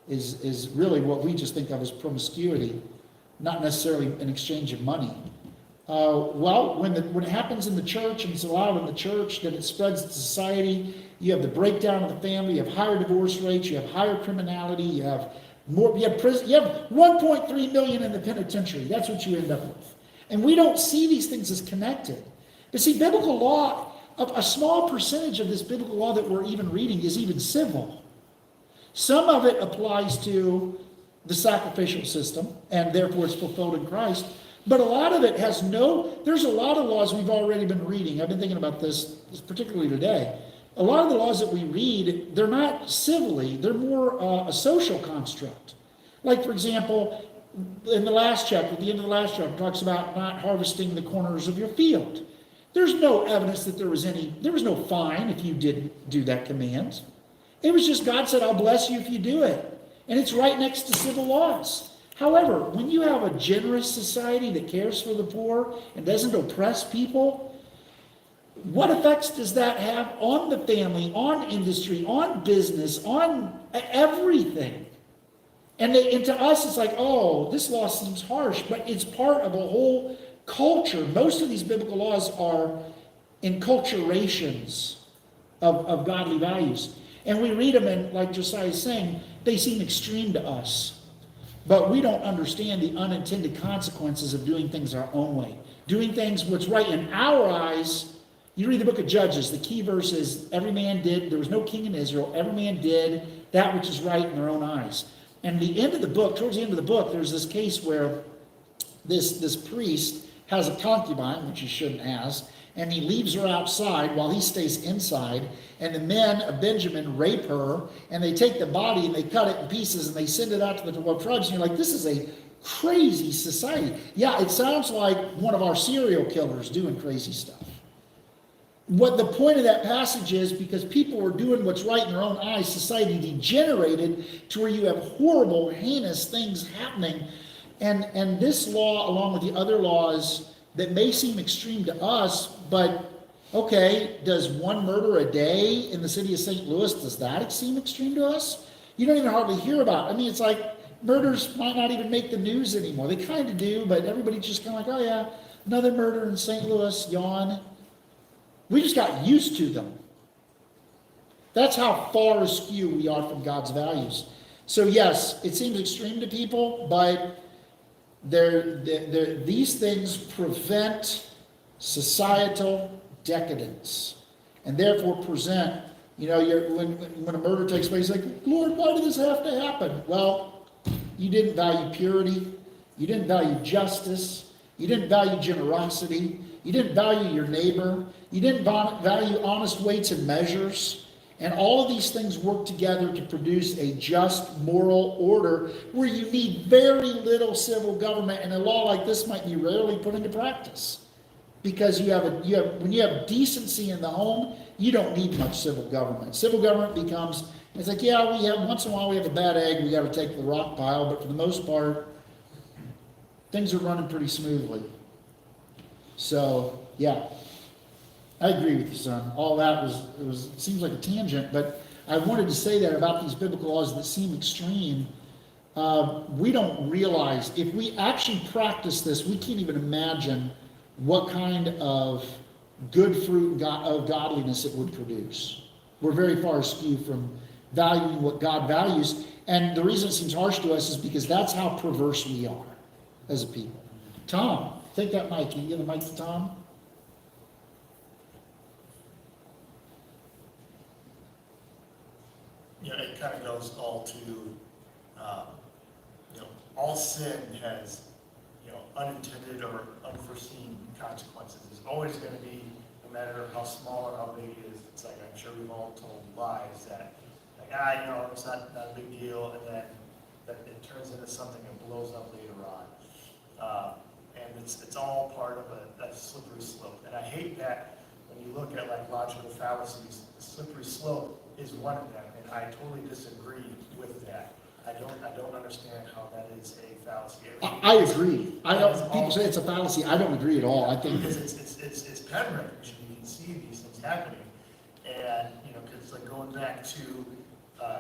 is really what we just think of as promiscuity, not necessarily an exchange of money. Well, when it happens in the church and it's allowed in the church, then it spreads to society. You have the breakdown of the family. You have higher divorce rates. You have higher criminality. You have more. You have prison. You have 1.3 million in the penitentiary. That's what you end up with. And we don't see these things as connected. But see, biblical law, a small percentage of this biblical law that we're even reading is even civil. Some of it applies to the sacrificial system, and therefore it's fulfilled in Christ. But a lot of it has there's a lot of laws we've already been reading. I've been thinking about this particularly today. A lot of the laws that we read, they're not civilly, they're more a social construct. Like, for example, in the last chapter, at the end of the last chapter, it talks about not harvesting the corners of your field. There's no evidence that there was no fine if you didn't do that command. It was just God said, I'll bless you if you do it. And it's right next to civil laws. However, when you have a generous society that cares for the poor and doesn't oppress people, what effects does that have on the family, on industry, on business, on everything? And to us, it's like, oh, this law seems harsh, but it's part of a whole culture. Most of these biblical laws are enculturations of godly values. And we read them, and like Josiah is saying, they seem extreme to us. But we don't understand the unintended consequences of doing things our own way. Doing things what's right in our eyes. You read the book of Judges, the key verse is, every man did, there was no king in Israel, every man did that which is right in their own eyes. And the end of the book, towards the end of the book, there's this case where this priest has a concubine, which he shouldn't has, and he leaves her outside while he stays inside, and the men of Benjamin rape her, and they take the body and they cut it in pieces and they send it out to the 12 tribes, and you're like, this is a crazy society. Yeah, it sounds like one of our serial killers doing crazy stuff. What the point of that passage is, because people were doing what's right in their own eyes, society degenerated to where you have horrible, heinous things happening. And this law, along with the other laws that may seem extreme to us, but okay, does one murder a day in the city of St. Louis, does that seem extreme to us? You don't even hardly hear about it. I mean, it's like murders might not even make the news anymore. They kind of do, but everybody's just kind of like, oh yeah, another murder in St. Louis, yawn. We just got used to them. That's how far askew we are from God's values. So yes, it seems extreme to people, but these things prevent societal decadence, and therefore present, when a murder takes place, like, Lord, why did this have to happen? Well, you didn't value purity, you didn't value justice, you didn't value generosity, you didn't value your neighbor, you didn't value honest weights and measures. And all of these things work together to produce a just moral order where you need very little civil government, and a law like this might be rarely put into practice. Because when you have decency in the home, you don't need much civil government. Civil government becomes, it's like, yeah, once in a while we have a bad egg, we got to take the rock pile, but for the most part, things are running pretty smoothly. So, yeah. I agree with you, son. All that it seems like a tangent, but I wanted to say that about these biblical laws that seem extreme. We don't realize, if we actually practice this, we can't even imagine what kind of good fruit of godliness it would produce. We're very far askew from valuing what God values, and the reason it seems harsh to us is because that's how perverse we are as a people. Tom, take that mic. Can you give the mic to Tom? It kind of goes all to, all sin has, unintended or unforeseen consequences. There's always going to be, no matter how small or how big it is. It's like, I'm sure we've all told lies that, it's not a big deal, and then that it turns into something that blows up later on. And it's all part of a slippery slope. And I hate that when you look at like logical fallacies, the slippery slope is one of them, and I totally disagree with that. I don't understand how that is a fallacy. I agree. People say it's a fallacy. I don't agree at all. I think because it's pattern recognition. You can see these things happening, and because it's like going back to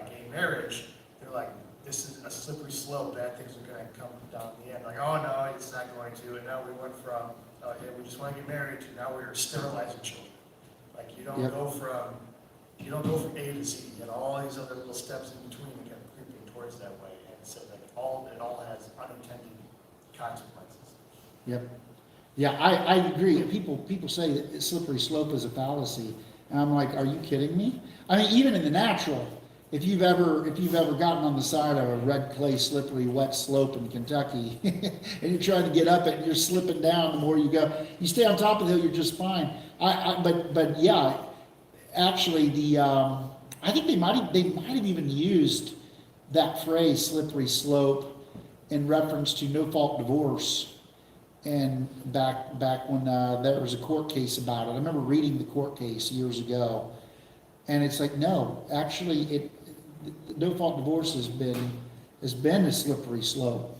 gay marriage, they're like, this is a slippery slope. Bad things are going to come down the end. Like, oh no, it's not going to. And now we went from hey, we just want to get married to now we're sterilizing children. Like you don't go from A to Z. You get all these other little steps in between that kind of creeping towards that way. And so that it all has unintended consequences. Yep. Yeah, I agree. People say that slippery slope is a fallacy, and I'm like, are you kidding me? I mean, even in the natural, if you've ever gotten on the side of a red clay, slippery, wet slope in Kentucky, and you're trying to get up it, and you're slipping down, the more you go, you stay on top of the hill, you're just fine. But yeah, actually, I think they might have even used that phrase, slippery slope, in reference to no-fault divorce. And back when there was a court case about it. I remember reading the court case years ago. And it's like, no, actually, no-fault divorce has been a slippery slope.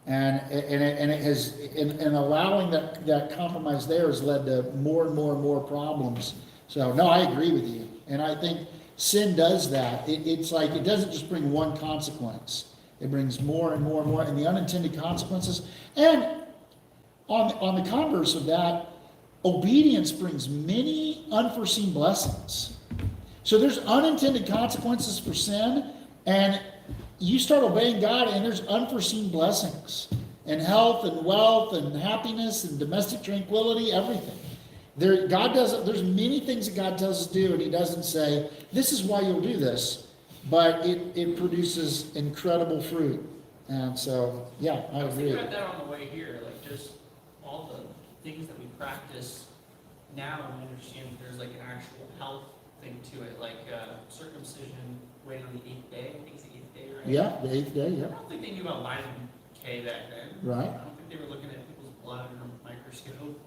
And it has, and allowing that compromise there has led to more and more and more problems. So, no, I agree with you. And I think sin does that. It's like, it doesn't just bring one consequence. It brings more and more and more, and the unintended consequences. And on the converse of that, obedience brings many unforeseen blessings. So there's unintended consequences for sin, and you start obeying God, and there's unforeseen blessings, and health, and wealth, and happiness, and domestic tranquility, everything. There's many things that God tells us to do, and He doesn't say, this is why you'll do this, but it produces incredible fruit. And so, yeah, I agree. We got that on the way here, like just all the things that we practice now, and we understand that there's like an actual health thing to it, like circumcision, waiting on the 8th day. I think it's the 8th day, right? Yeah, the 8th day, yeah. I don't think they knew about vitamin K back then. Right. I don't think they were looking at people's blood under a microscope.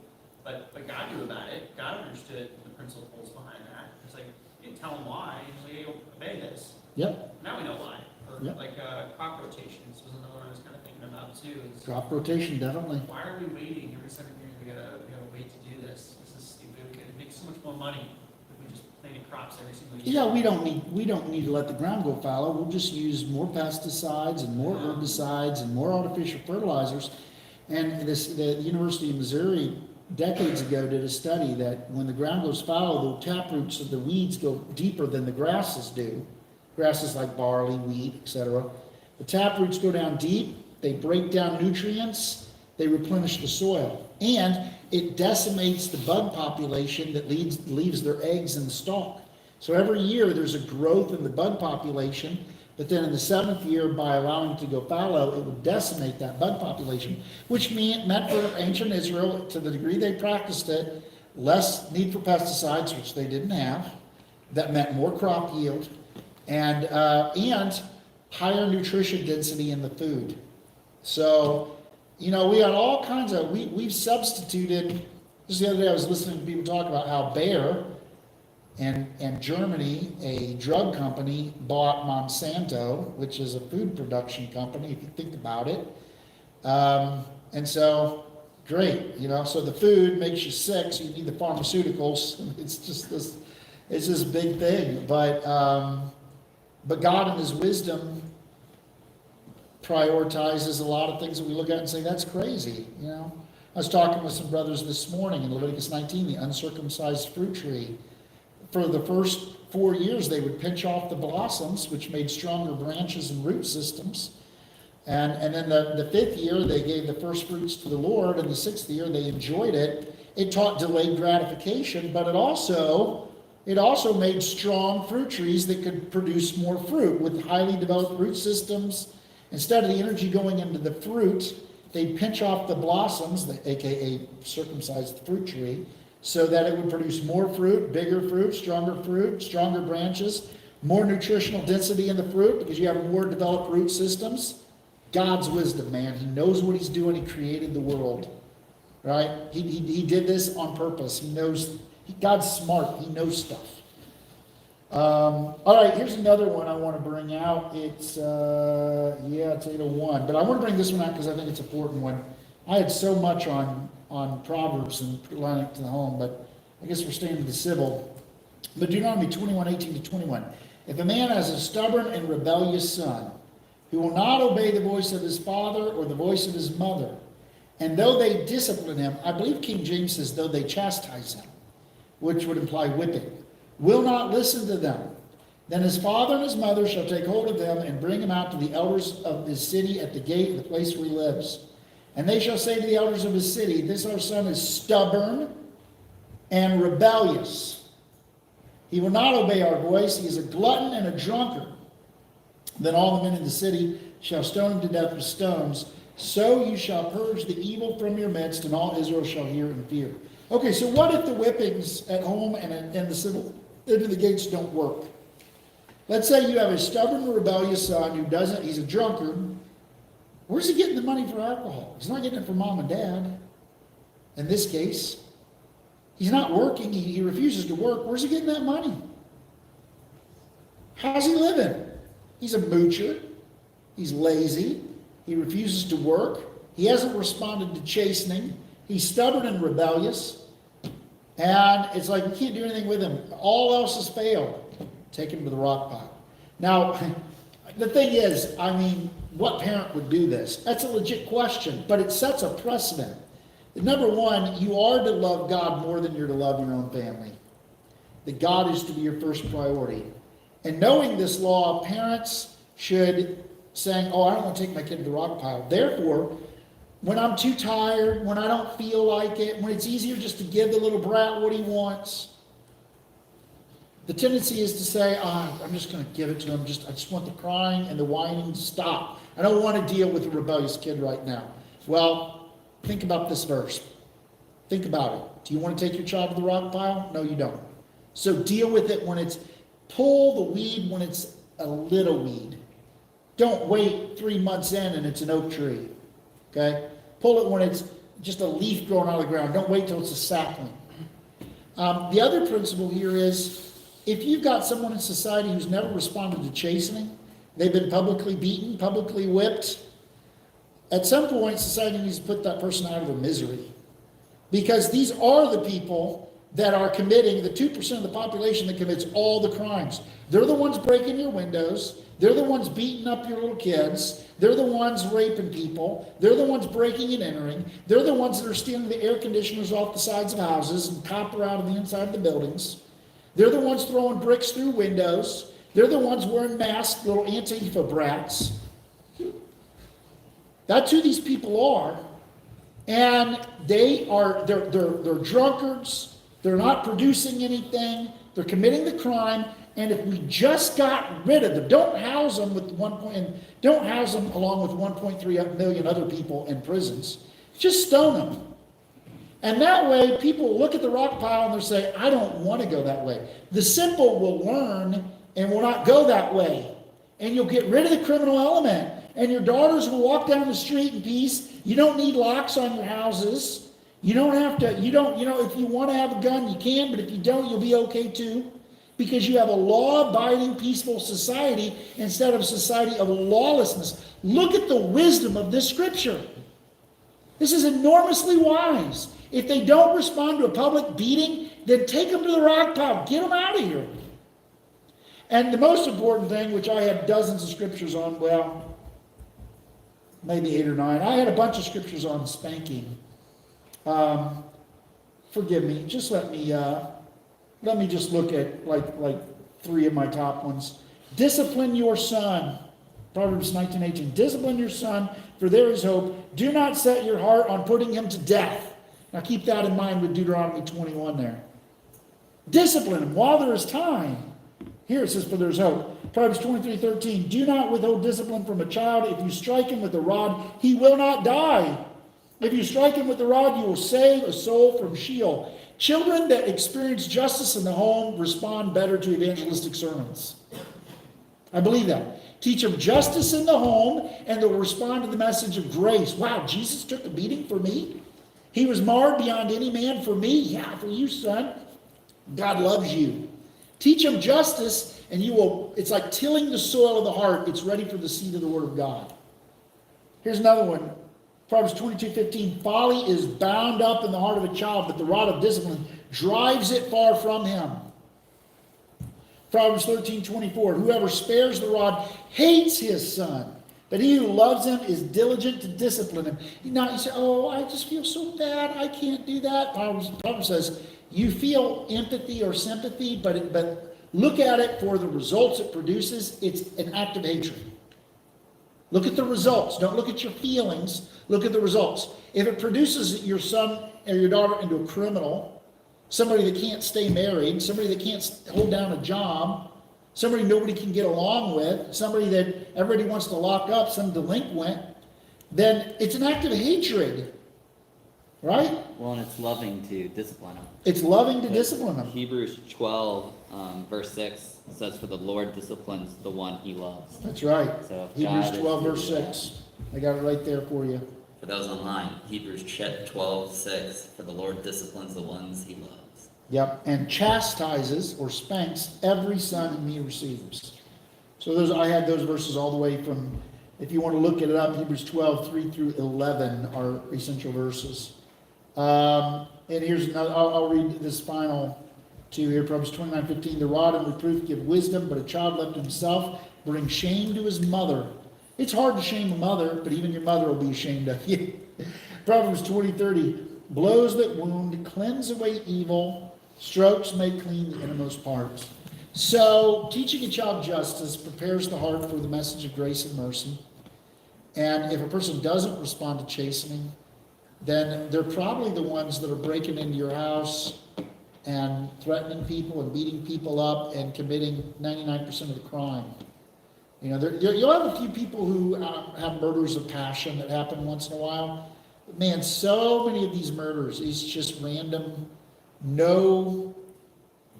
But God knew about it. God understood the principles behind that. It's like, you didn't tell them why. He's like, hey, obey this. Yep. Now we know why. Or Yep. like crop rotations was another one I was kind of thinking about too. Is Crop rotation, definitely. why are we waiting every 7 years? We gotta wait to do this. This is stupid. We could make so much more money if we just planted crops every single year. Yeah, we don't need to let the ground go fallow. We'll just use more pesticides and more herbicides and more artificial fertilizers. And the University of Missouri decades ago did a study that when the ground goes fallow, the taproots of the weeds go deeper than the grasses do. Grasses like barley, wheat, etc. The taproots go down deep. They break down nutrients, they replenish the soil. And it decimates the bug population that leaves their eggs in the stalk. So every year there's a growth in the bug population, but then in the 7th year, by allowing it to go fallow, it would decimate that bug population, which meant for ancient Israel, to the degree they practiced it, less need for pesticides, which they didn't have. That meant more crop yield and higher nutrition density in the food. So, we got all kinds of, we've substituted, just the other day I was listening to people talk about how Bayer and Germany, a drug company, bought Monsanto, which is a food production company, if you think about it. And so, great, so the food makes you sick, so you need the pharmaceuticals. It's just this big thing. But God in his wisdom prioritizes a lot of things that we look at and say, that's crazy, I was talking with some brothers this morning in Leviticus 19, the uncircumcised fruit tree. For the first 4 years, they would pinch off the blossoms, which made stronger branches and root systems. And then the 5th year, they gave the first fruits to the Lord, and the 6th year, they enjoyed it. It taught delayed gratification, but it also made strong fruit trees that could produce more fruit with highly developed root systems. Instead of the energy going into the fruit, they'd pinch off the blossoms, aka circumcised fruit tree, so that it would produce more fruit, bigger fruit, stronger branches, more nutritional density in the fruit because you have more developed root systems. God's wisdom, man. He knows what he's doing. He created the world, right? He did this on purpose. He knows, God's smart. He knows stuff. All right, here's another one I want to bring out. It's 801. But I want to bring this one out because I think it's an important one. I had so much on Proverbs and learning it to the home, but I guess we're staying to the civil. But Deuteronomy 21:18-21. If a man has a stubborn and rebellious son, who will not obey the voice of his father or the voice of his mother, and though they discipline him, I believe King James says, though they chastise him, which would imply whipping, will not listen to them, then his father and his mother shall take hold of them and bring him out to the elders of his city at the gate of the place where he lives. And they shall say to the elders of his city, this our son is stubborn and rebellious. He will not obey our voice. He is a glutton and a drunkard. Then all the men in the city shall stone him to death with stones. So you shall purge the evil from your midst, and all Israel shall hear and fear. Okay, so what if the whippings at home and the civil into the gates don't work? Let's say you have a stubborn, rebellious son who he's a drunkard. Where's he getting the money for alcohol? He's not getting it from mom and dad. In this case, he's not working. He refuses to work. Where's he getting that money? How's he living? He's a moocher. He's lazy. He refuses to work. He hasn't responded to chastening. He's stubborn and rebellious. And it's like we can't do anything with him. All else has failed. Take him to the rock pile. Now, the thing is, what parent would do this? That's a legit question, but it sets a precedent. Number one, you are to love God more than you're to love your own family. That God is to be your first priority. And knowing this law, parents should saying, I don't want to take my kid to the rock pile. Therefore, when I'm too tired, when I don't feel like it, when it's easier just to give the little brat what he wants, the tendency is to say, I'm just going to give it to him. I just want the crying and the whining to stop. I don't want to deal with a rebellious kid right now. Well, think about this verse. Think about it. Do you want to take your child to the rock pile? No, you don't. So deal with it pull the weed when it's a little weed. Don't wait 3 months in and it's an oak tree. Okay? Pull it when it's just a leaf growing out of the ground. Don't wait till it's a sapling. The other principle here is, if you've got someone in society who's never responded to chastening, they've been publicly beaten, publicly whipped, at some point society needs to put that person out of their misery. Because these are the people that are committing the 2% of the population that commits all the crimes. They're the ones breaking your windows. They're the ones beating up your little kids. They're the ones raping people. They're the ones breaking and entering. They're the ones that are stealing the air conditioners off the sides of houses and copper out of the inside of the buildings. They're the ones throwing bricks through windows. They're the ones wearing masks, little Antifa brats. That's who these people are. And they're drunkards, they're not producing anything, they're committing the crime, and if we just got rid of them, don't house them along with 1.3 million other people in prisons, just stone them. And that way, people will look at the rock pile and they'll say, I don't want to go that way. The simple will learn and will not go that way. And you'll get rid of the criminal element. And your daughters will walk down the street in peace. You don't need locks on your houses. You don't have to, if you want to have a gun, you can, but if you don't, you'll be okay too. Because you have a law-abiding, peaceful society instead of a society of lawlessness. Look at the wisdom of this scripture. This is enormously wise. If they don't respond to a public beating, then take them to the rock pile. Get them out of here. And the most important thing, which I have dozens of scriptures on, well, maybe 8 or 9. I had a bunch of scriptures on spanking. Forgive me. Just let me just look at like 3 of my top ones. Discipline your son. Proverbs 19:18. Discipline your son, for there is hope. Do not set your heart on putting him to death. Now keep that in mind with Deuteronomy 21 there. Discipline him while there is time. Here it says, for there is hope. Proverbs 23:13. Do not withhold discipline from a child. If you strike him with a rod, he will not die. If you strike him with the rod, you will save a soul from Sheol. Children that experience justice in the home respond better to evangelistic sermons. I believe that. Teach them justice in the home, and they'll respond to the message of grace. Wow, Jesus took a beating for me? He was marred beyond any man for me? Yeah, for you, son. God loves you. Teach them justice, and you will, it's like tilling the soil of the heart. It's ready for the seed of the word of God. Here's another one. Proverbs 22:15. Folly is bound up in the heart of a child, but the rod of discipline drives it far from him. Proverbs 13:24. Whoever spares the rod hates his son, but he who loves him is diligent to discipline him. Now you say, oh, I just feel so bad. I can't do that. Proverbs says, you feel empathy or sympathy, but look at it for the results it produces. It's an act of hatred. Look at the results. Don't look at your feelings. Look at the results. If it produces your son or your daughter into a criminal, somebody that can't stay married, somebody that can't hold down a job, somebody nobody can get along with, somebody that everybody wants to lock up, some delinquent, then it's an act of hatred. Right? Well, and it's loving to discipline them. It's loving to discipline them. Hebrews 12, verse 6 says, for the Lord disciplines the one he loves. That's right. So if Hebrews God is 12, verse doing 6. I got it right there for you. For those online, Hebrews 12, 6, for the Lord disciplines the ones he loves. Yep. And chastises or spanks every son whom he receives. So I had those verses all the way from, if you want to look it up, Hebrews 12, 3 through 11 are essential verses. And here's another, I'll read this final two here. Proverbs 29:15. The rod and reproof give wisdom, but a child left to himself brings shame to his mother. It's hard to shame a mother, but even your mother will be ashamed of you. Proverbs 20:30. Blows that wound cleanse away evil. Strokes make clean the innermost parts. So teaching a child justice prepares the heart for the message of grace and mercy. And if a person doesn't respond to chastening, then they're probably the ones that are breaking into your house and threatening people and beating people up and committing 99% of the crime. You know, you'll have a few people who have murders of passion that happen once in a while. But man, so many of these murders is just random, no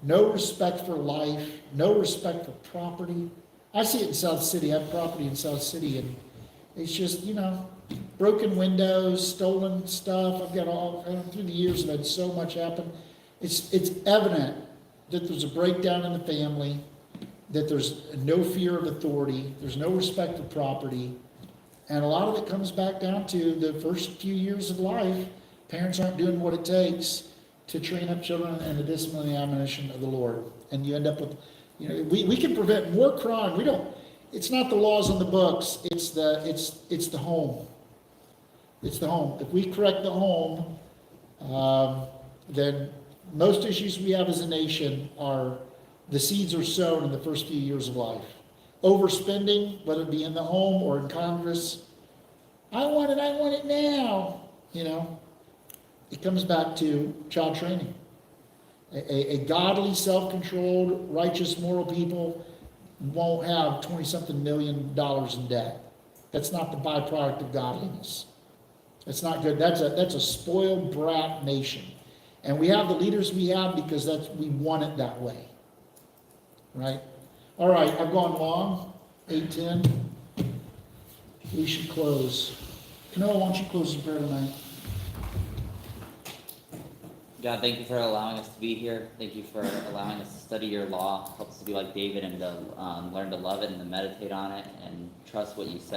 respect for life, no respect for property. I see it in South City. I have property in South City, and it's just, broken windows, stolen stuff. I've got through the years, I've had so much happen. It's evident that there's a breakdown in the family, that there's no fear of authority, there's no respect for property, and a lot of it comes back down to the first few years of life. Parents aren't doing what it takes to train up children in the discipline and the admonition of the Lord, and you end up with, we can prevent more crime. It's not the laws on the books. It's the home. It's the home. If we correct the home, then most issues we have as a nation are the seeds are sown in the first few years of life. Overspending, whether it be in the home or in Congress. I want it now. You know, it comes back to child training. A godly, self-controlled, righteous, moral people won't have 20-something million dollars in debt. That's not the byproduct of godliness. That's not good. That's a spoiled brat nation. And we have the leaders we have because we want it that way. Right? All right, I've gone long. 8:10. We should close. Noah, why don't you close the prayer tonight? God, thank you for allowing us to be here. Thank you for allowing us to study your law. Help us to be like David and to learn to love it and to meditate on it and trust what you say.